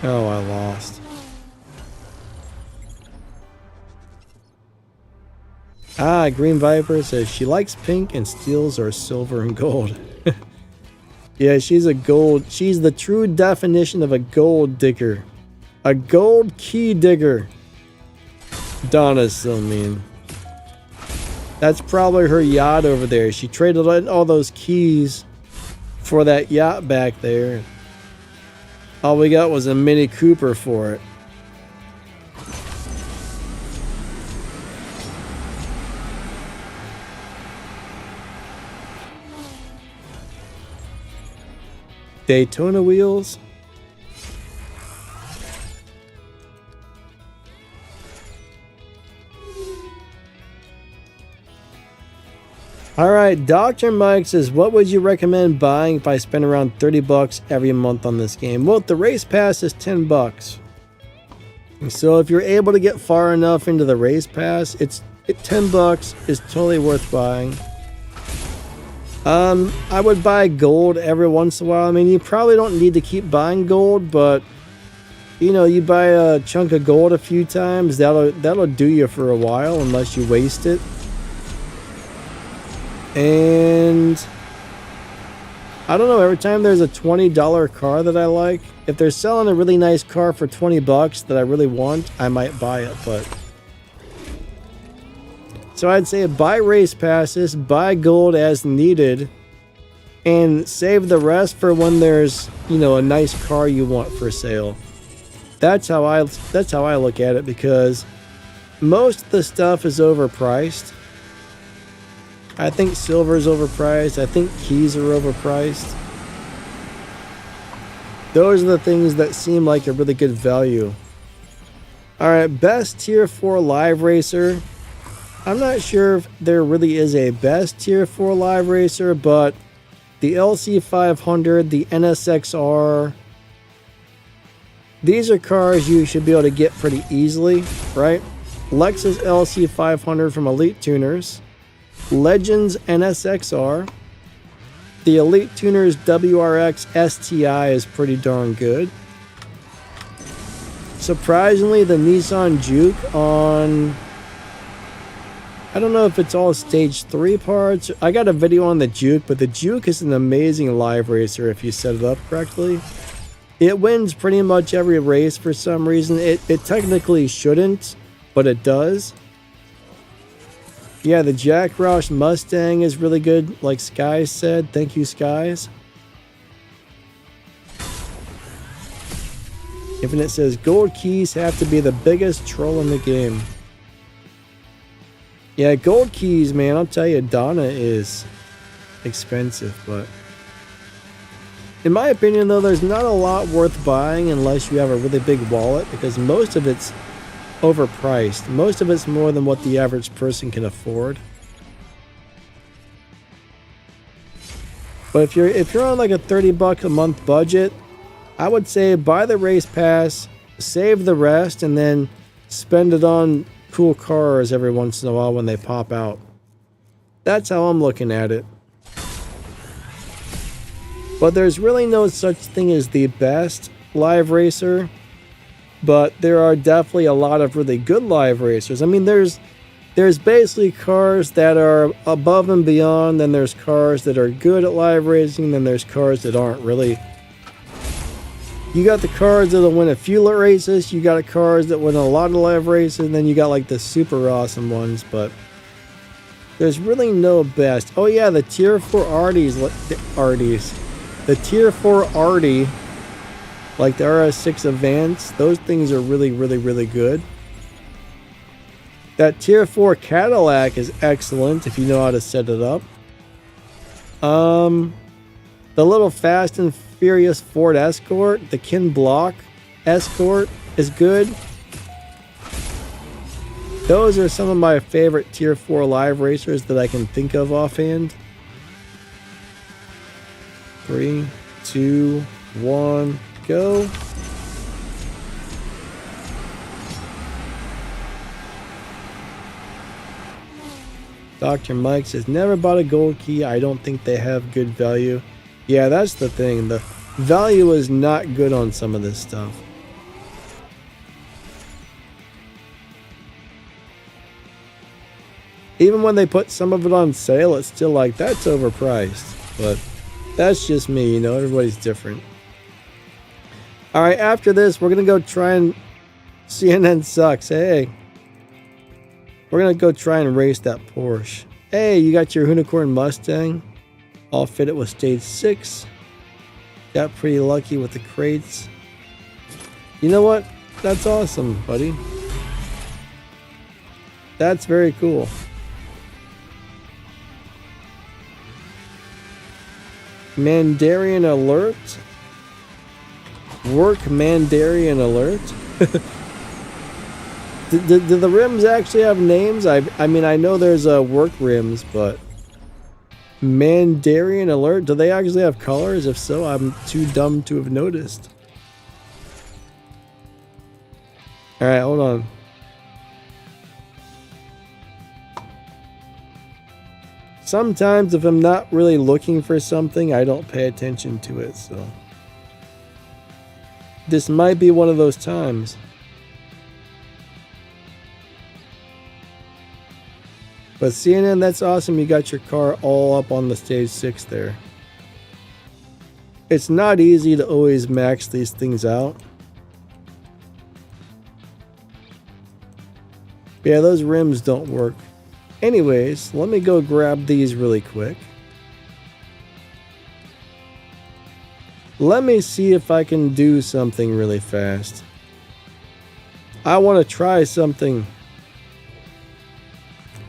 [SPEAKER 1] Oh, I lost. Green Viper says she likes pink and steals are silver and gold. Yeah, she's a gold. She's the true definition of a gold digger. A gold key digger. Donna's so mean. That's probably her yacht over there. She traded in all those keys for that yacht back there. All we got was a Mini Cooper for it. Daytona wheels. Alright, Dr. Mike says, what would you recommend buying if I spend around 30 bucks every month on this game? Well, the race pass is 10 bucks. So if you're able to get far enough into the race pass, 10 bucks is totally worth buying. I would buy gold every once in a while. I mean, you probably don't need to keep buying gold, but you know, you buy a chunk of gold a few times, that'll do you for a while unless you waste it. And I don't know, every time there's a $20 car that I like, if they're selling a really nice car for 20 bucks that I really want, I might buy it, but so I'd say buy race passes, buy gold as needed, and save the rest for when there's, you know, a nice car you want for sale. That's how I look at it, because most of the stuff is overpriced. I think silver is overpriced. I think keys are overpriced. Those are the things that seem like a really good value. Alright, best tier 4 live racer. I'm not sure if there really is a best tier 4 live racer, but the LC500, the NSXR, these are cars you should be able to get pretty easily, right? Lexus LC500 from Elite Tuners, Legends NSXR, the Elite Tuners WRX STI is pretty darn good. Surprisingly, the Nissan Juke on, I don't know if it's all stage 3 parts. I got a video on the Juke, but the Juke is an amazing live racer if you set it up correctly. It wins pretty much every race for some reason. It technically shouldn't, but it does. Yeah, the Jack Roush Mustang is really good, like Skies said. Thank you, Skies. Infinite says, gold keys have to be the biggest troll in the game. Yeah, gold keys, man, I'll tell you, Donna is expensive, but in my opinion, though, there's not a lot worth buying unless you have a really big wallet, because most of it's overpriced. Most of it's more than what the average person can afford. But if you're on like a 30 buck a month budget, I would say buy the race pass, save the rest, and then spend it on cool cars every once in a while when they pop out. That's how I'm looking at it. But there's really no such thing as the best live racer, but there are definitely a lot of really good live racers. I mean, there's basically cars that are above and beyond, then there's cars that are good at live racing, then there's cars that aren't really. You got the cars that'll win a few races, you got cars that win a lot of live races, and then you got like the super awesome ones, but there's really no best. Oh yeah, the tier 4 Arties. The tier 4 Artie, like the RS6 Advance, those things are really, really, really good. That tier 4 Cadillac is excellent if you know how to set it up. The little Fast and Furious Ford Escort, the Ken Block Escort is good. Those are some of my favorite Tier 4 live racers that I can think of offhand. 3, 2, 1, go. Dr. Mike says, never bought a gold key. I don't think they have good value. Yeah, that's the thing. The value is not good on some of this stuff. Even when they put some of it on sale, it's still like, that's overpriced. But that's just me, you know, everybody's different. Alright, after this, we're going to go try and... CNN sucks. Hey. We're going to go try and race that Porsche. Hey, you got your Unicorn Mustang. All fitted with stage 6. Got pretty lucky with the crates. You know what? That's awesome, buddy. That's very cool. Mandarian alert. Work Mandarian alert. Do the rims actually have names? I mean, I know there's work rims, but Mandarian alert. Do they actually have colors? If so, I'm too dumb to have noticed. All right, hold on. Sometimes if I'm not really looking for something, I don't pay attention to it, so this might be one of those times. But CNN, that's awesome. You got your car all up on the stage 6 there. It's not easy to always max these things out. Yeah, those rims don't work. Anyways, let me go grab these really quick. Let me see if I can do something really fast. I want to try something.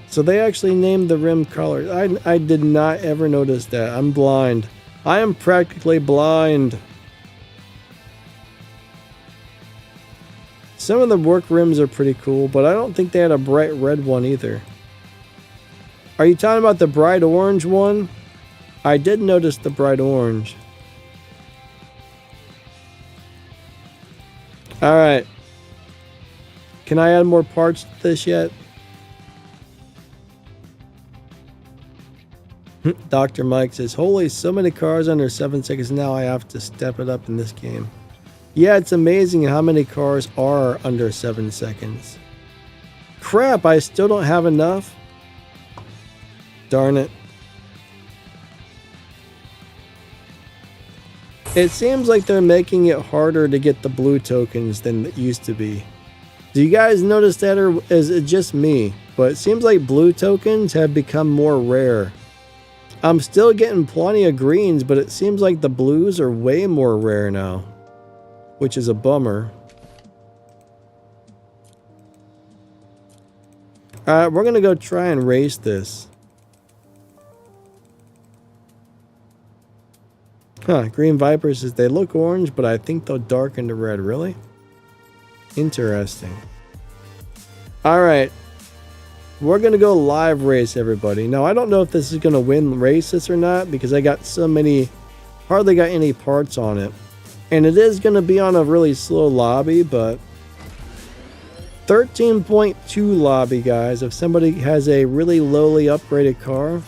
[SPEAKER 1] So they actually named the rim color. I did not ever notice that. I'm blind. I am practically blind. Some of the work rims are pretty cool, but I don't think they had a bright red one either. Are you talking about the bright orange one? I did notice the bright orange. Alright. Can I add more parts to this yet? Dr. Mike says, holy, so many cars under 7 seconds now. I have to step it up in this game. Yeah, it's amazing how many cars are under 7 seconds. Crap, I still don't have enough. Darn it. It seems like they're making it harder to get the blue tokens than it used to be. Do you guys notice that, or is it just me? But it seems like blue tokens have become more rare. I'm still getting plenty of greens, but it seems like the blues are way more rare now, which is a bummer. Alright, we're going to go try and race this. Huh, Green Viper says they look orange, but I think they'll darken to red. Really? Interesting. Alright. We're going to go live race, everybody. Now, I don't know if this is going to win races or not, because I got so many, hardly got any parts on it. And it is going to be on a really slow lobby, but 13.2 lobby, guys. If somebody has a really lowly upgraded car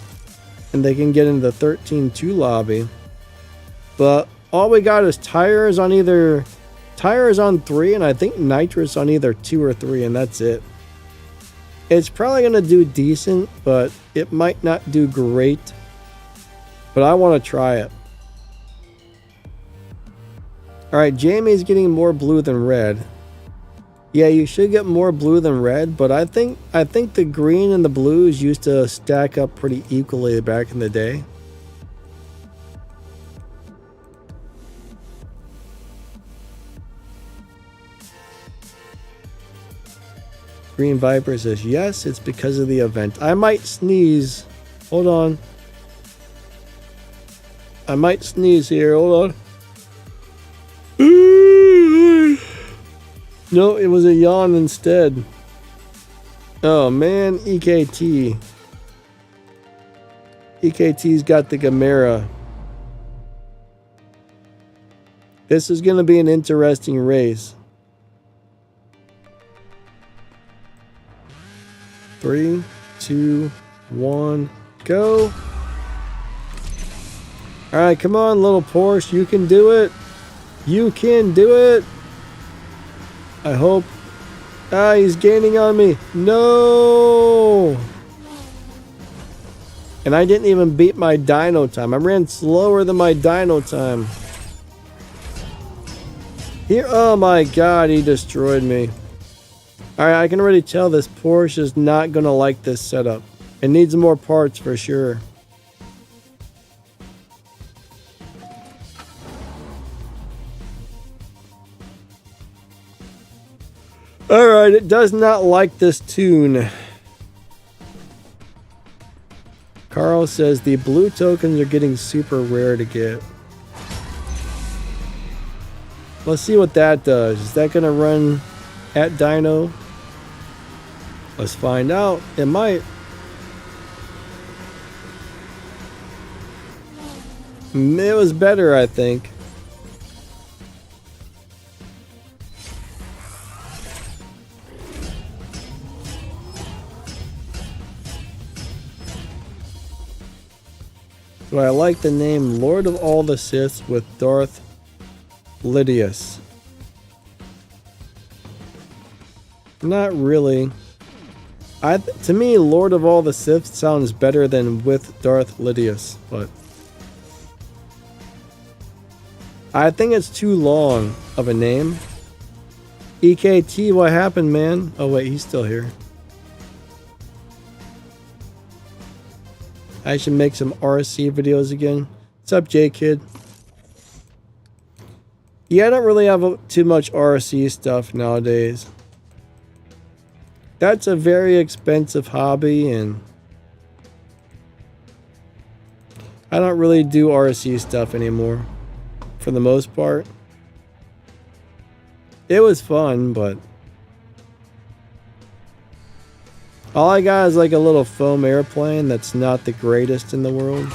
[SPEAKER 1] and they can get into the 13.2 lobby. But all we got is tires on 3, and I think nitrous on either 2 or 3, and that's it. It's probably going to do decent, but it might not do great. But I want to try it. Alright, Jamie's getting more blue than red. Yeah, you should get more blue than red, but I think the green and the blues used to stack up pretty equally back in the day. Green Viper says, yes, it's because of the event. I might sneeze. Hold on. I might sneeze here. Hold on. No, it was a yawn instead. Oh man, EKT. EKT's got the Gamera. This is going to be an interesting race. 3, 2, 1, go. Alright, come on, little Porsche. You can do it. You can do it. I hope. Ah, he's gaining on me. No. And I didn't even beat my dyno time. I ran slower than my dyno time. Here, oh my god, he destroyed me. Alright, I can already tell this Porsche is not going to like this setup. It needs more parts for sure. Alright, it does not like this tune. Carl says the blue tokens are getting super rare to get. Let's see what that does. Is that going to run at dyno? Let's find out. It might. It was better, I think. So I like the name Lord of all the Siths with Darth Lydius. Not really. To me, Lord of all the Sith sounds better than with Darth Lydius, but I think it's too long of a name. EKT, what happened, man? Oh wait, he's still here. I should make some RC videos again. What's up, J-Kid? Yeah, I don't really have too much RC stuff nowadays. That's a very expensive hobby, and I don't really do RC stuff anymore, for the most part. It was fun, but all I got is like a little foam airplane that's not the greatest in the world.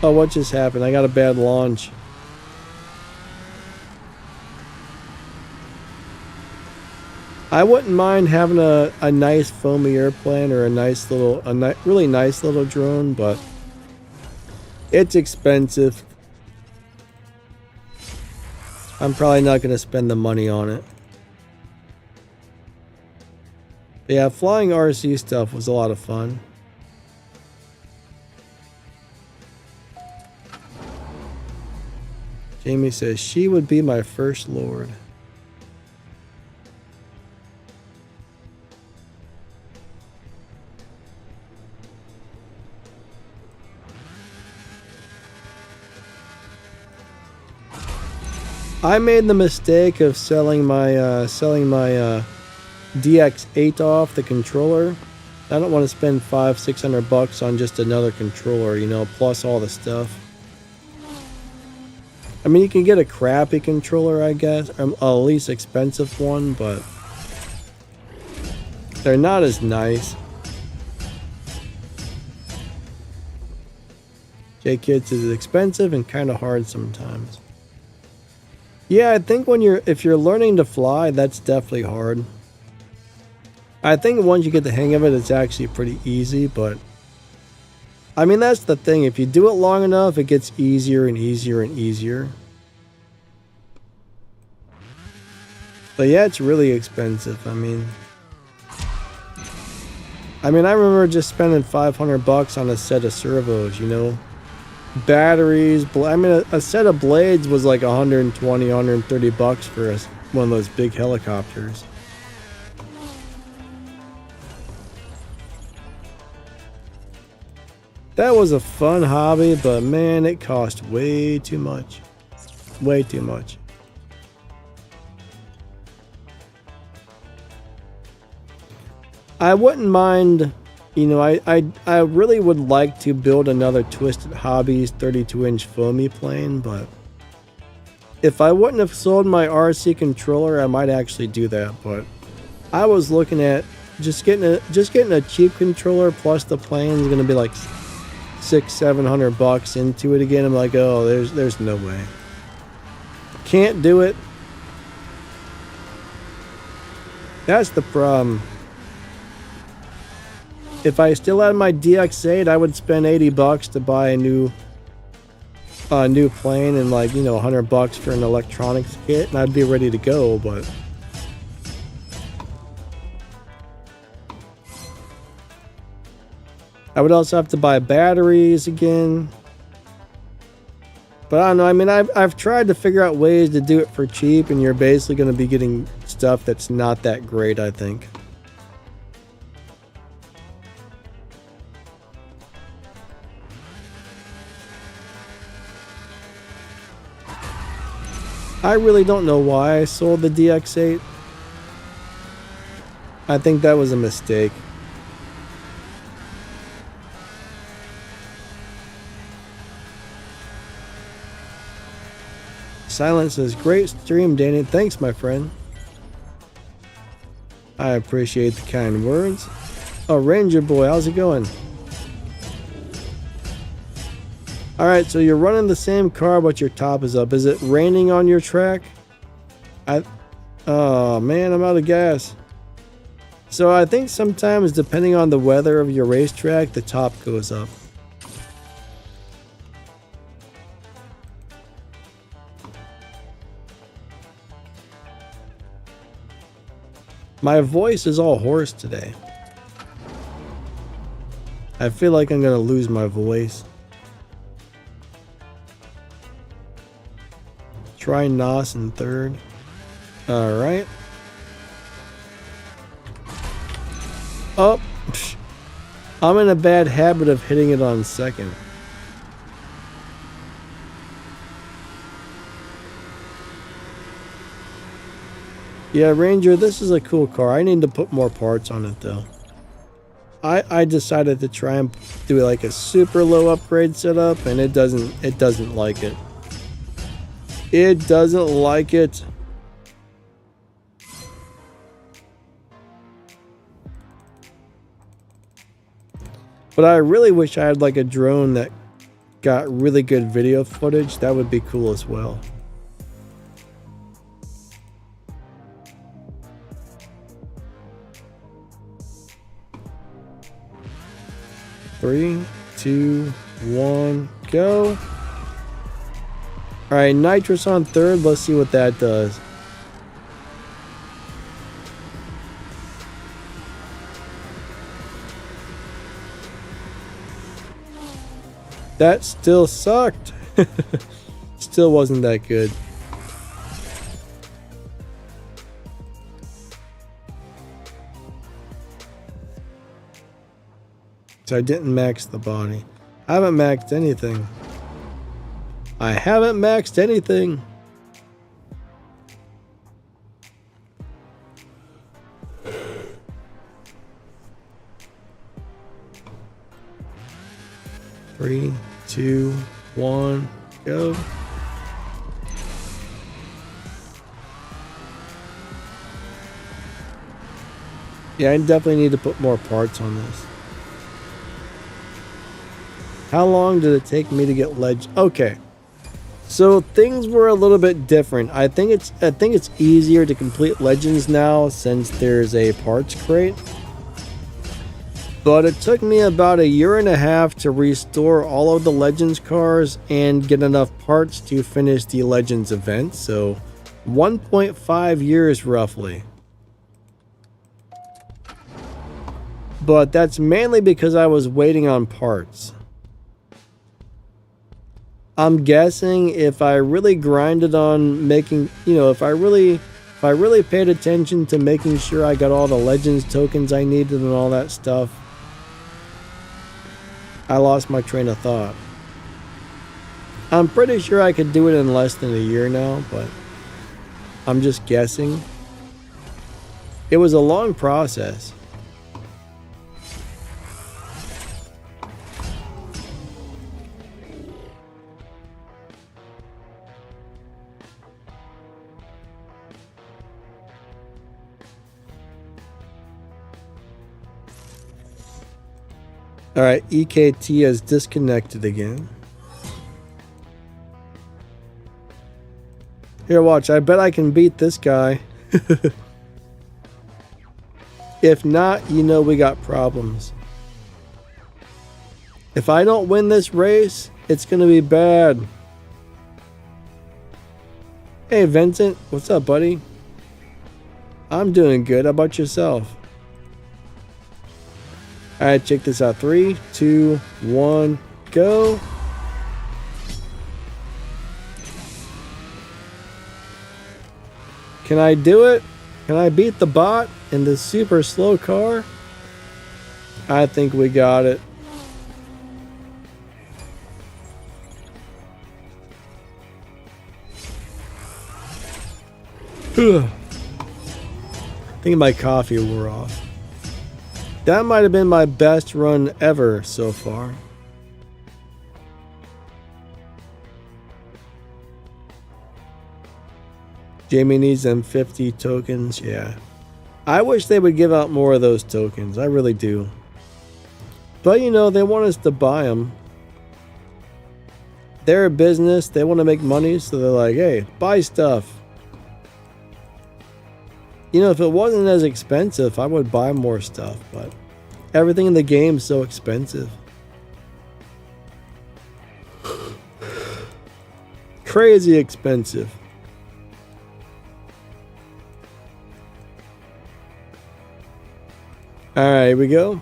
[SPEAKER 1] Oh, what just happened? I got a bad launch. I wouldn't mind having a nice foamy airplane or a really nice little drone, but it's expensive. I'm probably not going to spend the money on it. But yeah, flying RC stuff was a lot of fun. Jamie says, she would be my first lord. I made the mistake of selling my DX8 off the controller. I don't want to spend $500-600 on just another controller, you know, plus all the stuff. I mean, you can get a crappy controller, I guess, or a least expensive one, but they're not as nice. J-Kids is expensive and kind of hard sometimes. Yeah, I think if you're learning to fly, that's definitely hard. I think once you get the hang of it, it's actually pretty easy, but I mean, that's the thing. If you do it long enough, it gets easier and easier and easier. But yeah, it's really expensive. I mean, I remember just spending $500 on a set of servos, you know. Batteries, I mean, a set of blades was like $120, $130 for one of those big helicopters. That was a fun hobby, but man, it cost way too much. Way too much. I wouldn't mind You know, I really would like to build another Twisted Hobbies 32-inch foamy plane, but if I wouldn't have sold my RC controller, I might actually do that. But I was looking at just getting a cheap controller plus the plane is gonna be like $600-700 into it again. I'm like, oh, there's no way. Can't do it. That's the problem. If I still had my DX8, I would spend $80 to buy a new plane and, like, you know, $100 for an electronics kit, and I'd be ready to go. But I would also have to buy batteries again. But I don't know. I mean, I've tried to figure out ways to do it for cheap, and you're basically going to be getting stuff that's not that great, I think. I really don't know why I sold the DX8. I think that was a mistake. Silence says, great stream, Danny. Thanks, my friend. I appreciate the kind words. Oh, Ranger Boy, how's it going? Alright, so you're running the same car, but your top is up. Is it raining on your track? Oh, man, I'm out of gas. So I think sometimes, depending on the weather of your racetrack, the top goes up. My voice is all hoarse today. I feel like I'm gonna lose my voice. Try Nos in third. Alright. Oh, I'm in a bad habit of hitting it on second. Yeah, Ranger, this is a cool car. I need to put more parts on it, though. I decided to try and do like a super low upgrade setup, and it doesn't like it. It doesn't like it. But I really wish I had like a drone that got really good video footage. That would be cool as well. Three, two, one, go. Alright, nitrous on third. Let's see what that does. That still sucked. Still wasn't that good. So I didn't max the body. I haven't maxed anything. I haven't maxed anything. Three, two, one, go. Yeah, I definitely need to put more parts on this. How long did it take me to get ledge? Okay. So things were a little bit different. I think it's easier to complete legends now since there's a parts crate. But it took me about 1.5 years to restore all of the legends cars and get enough parts to finish the legends event. So 1.5 years roughly. But that's mainly because I was waiting on parts. I'm guessing if I really grinded on making, you know, if I really paid attention to making sure I got all the legends tokens I needed and all that stuff, I lost my train of thought. I'm pretty sure I could do it in less than 1 year now, but I'm just guessing. It was a long process. Alright, EKT has disconnected again. Here, watch. I bet I can beat this guy. If not, you know we got problems. If I don't win this race, it's gonna be bad. Hey, Vincent. What's up, buddy? I'm doing good. How about yourself? Alright, check this out. 3, 2, 1, go. Can I do it? Can I beat the bot in this super slow car? I think we got it. I think my coffee wore off. That might have been my best run ever so far. Jamie needs them 50 tokens. Yeah. I wish they would give out more of those tokens. I really do. But you know, they want us to buy them. They're a business. They want to make money. So they're like, hey, buy stuff. You know, if it wasn't as expensive, I would buy more stuff. But everything in the game is so expensive. Crazy expensive. Alright, here we go.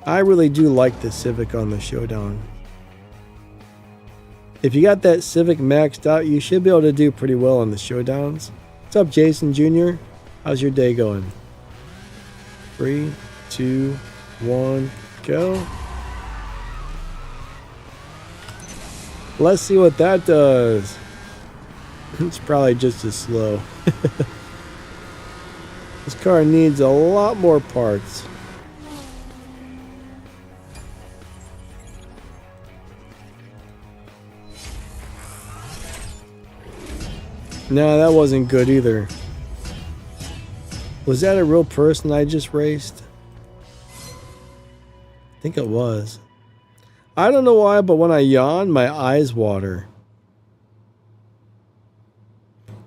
[SPEAKER 1] I really do like the Civic on the Showdown. If you got that Civic maxed out, you should be able to do pretty well on the Showdowns. What's up, Jason Jr.? How's your day going? 3, 2, 1, go. Let's see what that does. It's probably just as slow. This car needs a lot more parts. No, that wasn't good either. Was that a real person I just raced? I think it was. I don't know why, but when I yawn, my eyes water.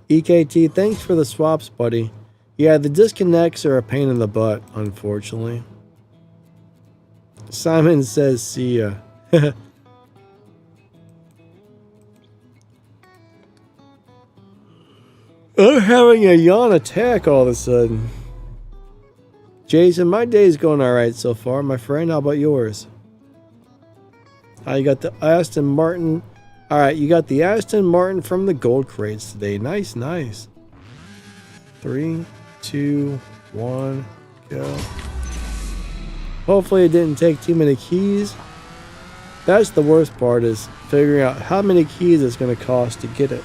[SPEAKER 1] EKT, thanks for the swaps, buddy. Yeah, the disconnects are a pain in the butt, unfortunately. Simon says, see ya. I'm having a yawn attack all of a sudden. Jason, my day's going alright so far, my friend. How about yours? You got the Aston Martin. Alright, you got the Aston Martin from the gold crates today. Nice, nice. 3, 2, 1, go. Hopefully it didn't take too many keys. That's the worst part, is figuring out how many keys it's going to cost to get it.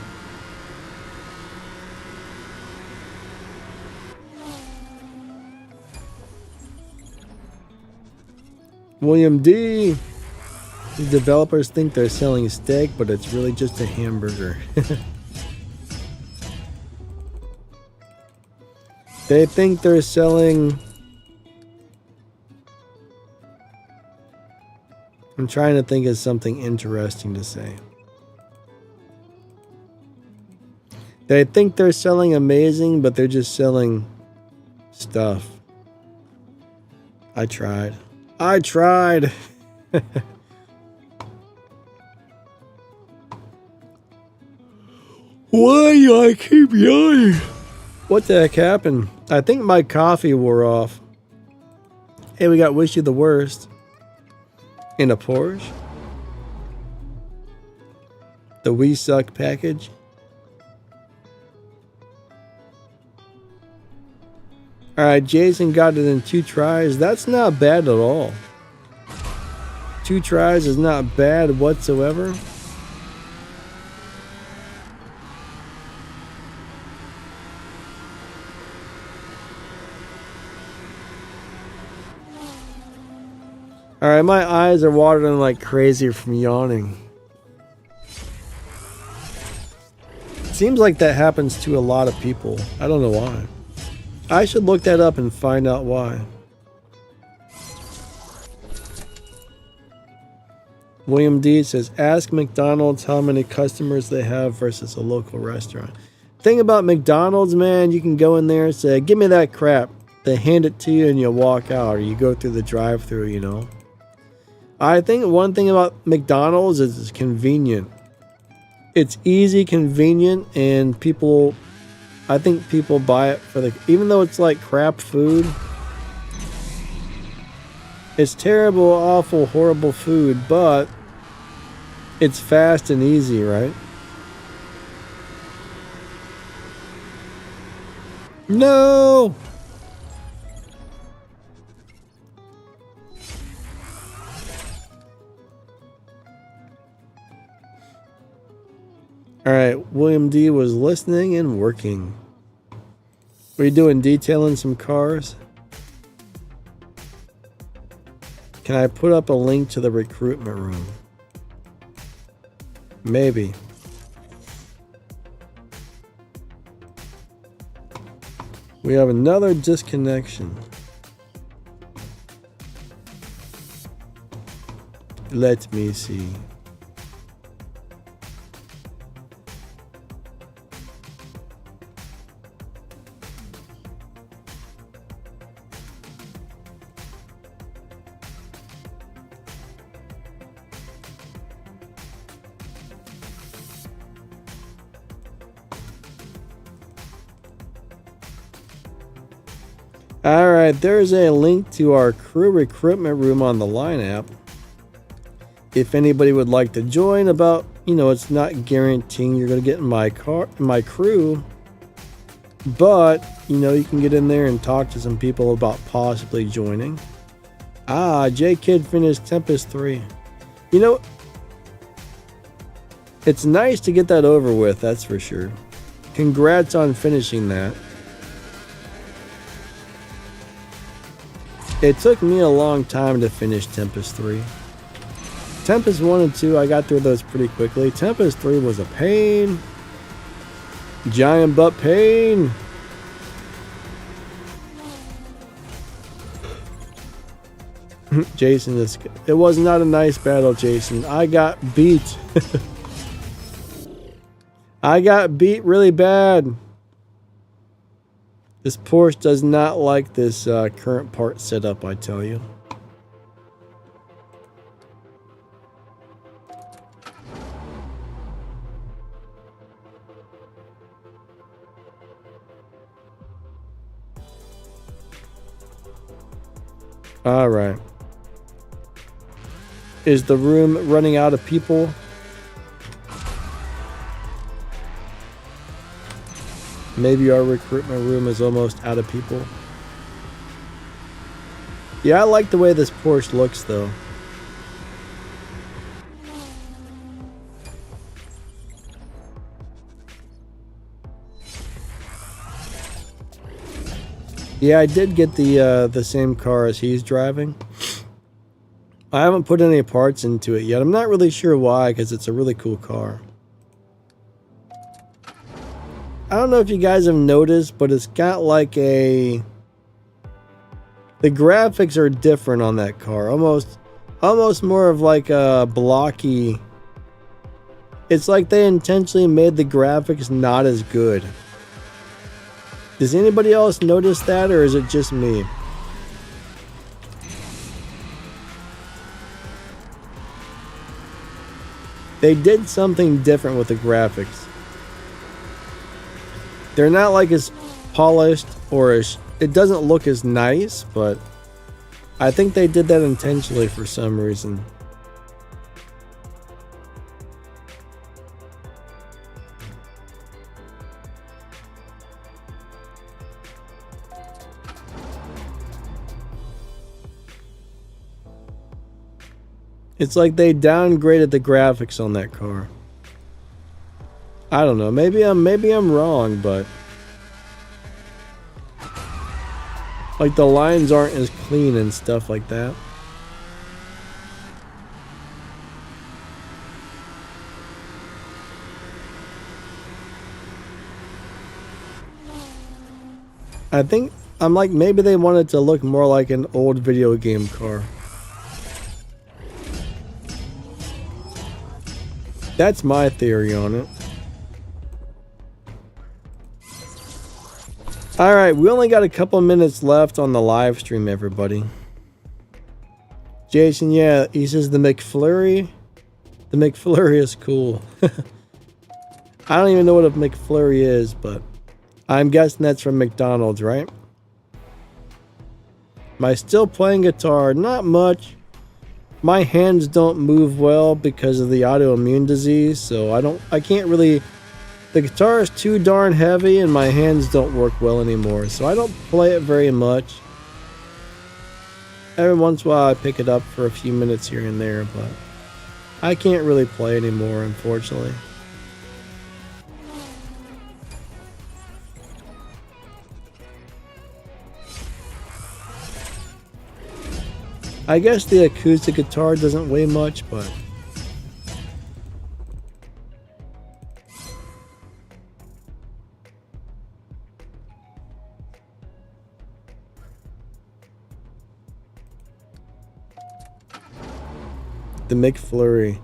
[SPEAKER 1] William D. The developers think they're selling steak, but it's really just a hamburger. They think they're selling... I'm trying to think of something interesting to say. They think they're selling amazing, but they're just selling stuff. I tried. I tried. Why do I keep yawning? What the heck happened? I think my coffee wore off. Hey, we got Wish You the Worst. In a Porsche. The We Suck package. Alright, Jason got it in 2 tries. That's not bad at all. 2 tries is not bad whatsoever. Alright, my eyes are watering like crazy from yawning. Seems like that happens to a lot of people. I don't know why. I should look that up and find out why. William D says, ask McDonald's how many customers they have versus a local restaurant. Thing about McDonald's, man, you can go in there and say, give me that crap. They hand it to you and you walk out, or you go through the drive-thru, you know. I think one thing about McDonald's is it's convenient. It's easy, convenient, and people, I think people buy it for the, even though it's like crap food, it's terrible, awful, horrible food, but it's fast and easy, right? No! Alright, William D was listening and working. What are you doing, detailing some cars? Can I put up a link to the recruitment room? Maybe. We have another disconnection. Let me see. Alright, there's a link to our crew recruitment room on the Line app. If anybody would like to join, about, you know, it's not guaranteeing you're going to get in my crew, but, you know, you can get in there and talk to some people about possibly joining. Ah, J-Kid finished Tempest 3. You know, it's nice to get that over with, that's for sure. Congrats on finishing that. It took me a long time to finish Tempest 3. Tempest 1 and 2, I got through those pretty quickly. Tempest 3 was a pain. Giant butt pain. Jason, it was not a nice battle, Jason. I got beat. I got beat really bad. This Porsche does not like this current part setup, I tell you. All right. Is the room running out of people? Maybe our recruitment room is almost out of people. Yeah, I like the way this Porsche looks, though. Yeah, I did get the same car as he's driving. I haven't put any parts into it yet. I'm not really sure why, because it's a really cool car. I don't know if you guys have noticed, but it's got like a... The graphics are different on that car. Almost more of like a blocky... It's like they intentionally made the graphics not as good. Does anybody else notice that, or is it just me? They did something different with the graphics. They're not like as polished, or as, it doesn't look as nice, but I think they did that intentionally for some reason. It's like they downgraded the graphics on that car. I don't know. Maybe I'm wrong, but like the lines aren't as clean and stuff like that. I think I'm like, maybe they wanted to look more like an old video game car. That's my theory on it. Alright, we only got a couple minutes left on the live stream, everybody. Jason, yeah, he says the McFlurry. The McFlurry is cool. I don't even know what a McFlurry is, but I'm guessing that's from McDonald's, right? Am I still playing guitar? Not much. My hands don't move well because of the autoimmune disease, so I can't really. The guitar is too darn heavy and my hands don't work well anymore, so I don't play it very much. Every once in a while I pick it up for a few minutes here and there, but I can't really play anymore, unfortunately. I guess the acoustic guitar doesn't weigh much, but the McFlurry.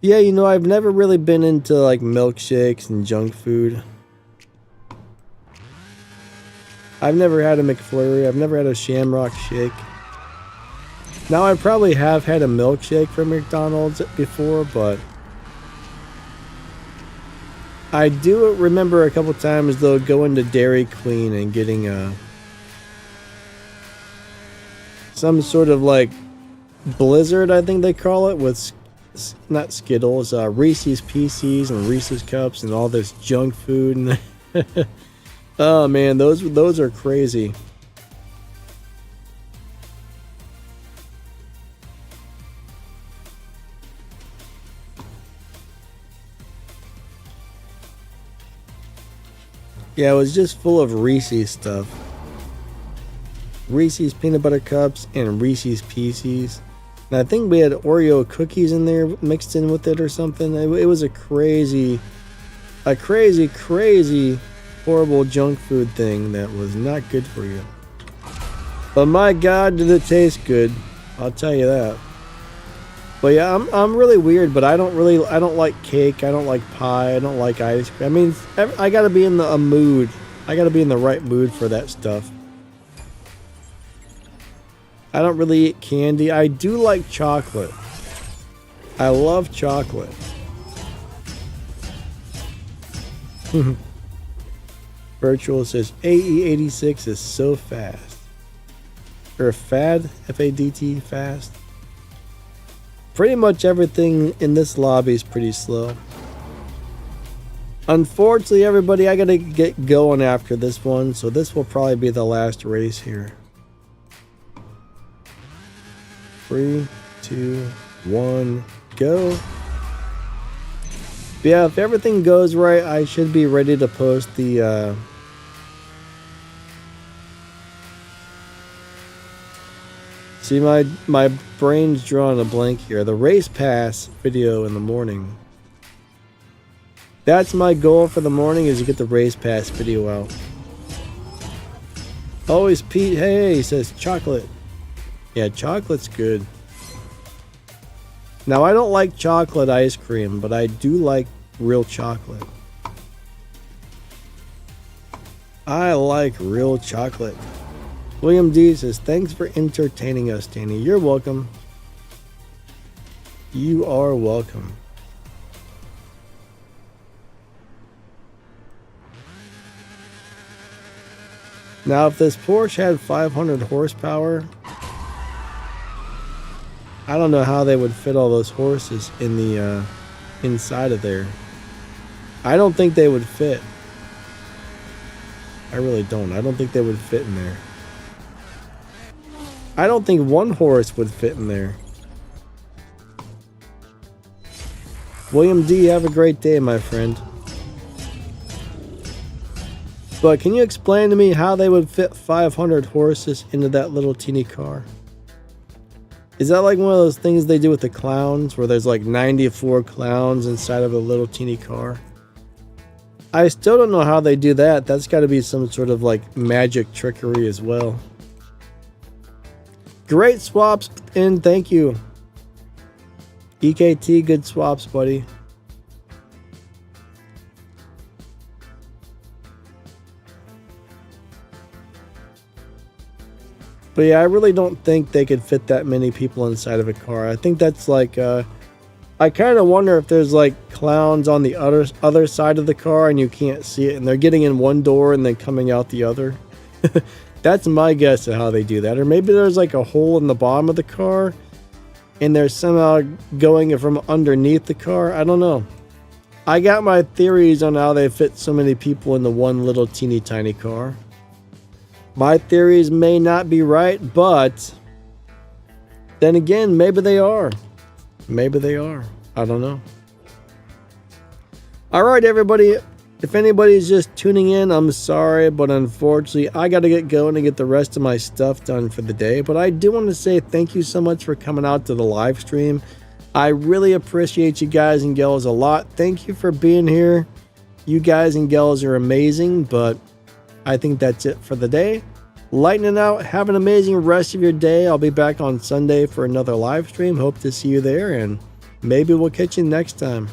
[SPEAKER 1] Yeah, you know, I've never really been into like milkshakes and junk food. I've never had a McFlurry. I've never had a Shamrock Shake. Now, I probably have had a milkshake from McDonald's before, but I do remember a couple times, though, going to Dairy Queen and getting some sort of, like, Blizzard, I think they call it, with, not Skittles, Reese's Pieces and Reese's Cups and all this junk food. And oh, man, those are crazy. Yeah, it was just full of Reese's stuff. Reese's Peanut Butter Cups and Reese's Pieces. And I think we had Oreo cookies in there mixed in with it or something. It was a crazy, horrible junk food thing that was not good for you. But my God, did it taste good. I'll tell you that. But yeah, I'm really weird, but I don't like cake, I don't like pie, I don't like ice cream. I mean, I gotta be in a mood. I gotta be in the right mood for that stuff. I don't really eat candy. I do like chocolate. I love chocolate. Virtual says AE86 is so fast. Or FAD, F-A-D-T, fast. Pretty much everything in this lobby is pretty slow. Unfortunately, everybody, I gotta get going after this one, so this will probably be the last race here. 3, 2, 1, go. But yeah, if everything goes right, I should be ready to post the see, my brain's drawing a blank here. The race pass video in the morning. That's my goal for the morning, is to get the race pass video out. Always Pete, hey, he says chocolate. Yeah, chocolate's good. Now, I don't like chocolate ice cream, but I do like real chocolate. I like real chocolate. William D says, thanks for entertaining us, Danny. You're welcome. You are welcome. Now, if this Porsche had 500 horsepower, I don't know how they would fit all those horses in the inside of there. I don't think they would fit. I really don't. I don't think they would fit in there. I don't think one horse would fit in there. William D, have a great day, my friend. But can you explain to me how they would fit 500 horses into that little teeny car? Is that like one of those things they do with the clowns, where there's like 94 clowns inside of a little teeny car? I still don't know how they do that. That's got to be some sort of like magic trickery as well. Great swaps, and thank you. EKT, good swaps, buddy. But yeah, I really don't think they could fit that many people inside of a car. I think that's like, I kind of wonder if there's like clowns on the other side of the car and you can't see it, and they're getting in one door and then coming out the other. That's my guess at how they do that. Or maybe there's like a hole in the bottom of the car and they're somehow going from underneath the car. I don't know. I got my theories on how they fit so many people into one little teeny tiny car. My theories may not be right, but then again, maybe they are. Maybe they are. I don't know. All right, everybody. If anybody's just tuning in, I'm sorry, but unfortunately, I got to get going and get the rest of my stuff done for the day. But I do want to say thank you so much for coming out to the live stream. I really appreciate you guys and gals a lot. Thank you for being here. You guys and gals are amazing, but I think that's it for the day. Lightning out. Have an amazing rest of your day. I'll be back on Sunday for another live stream. Hope to see you there, and maybe we'll catch you next time.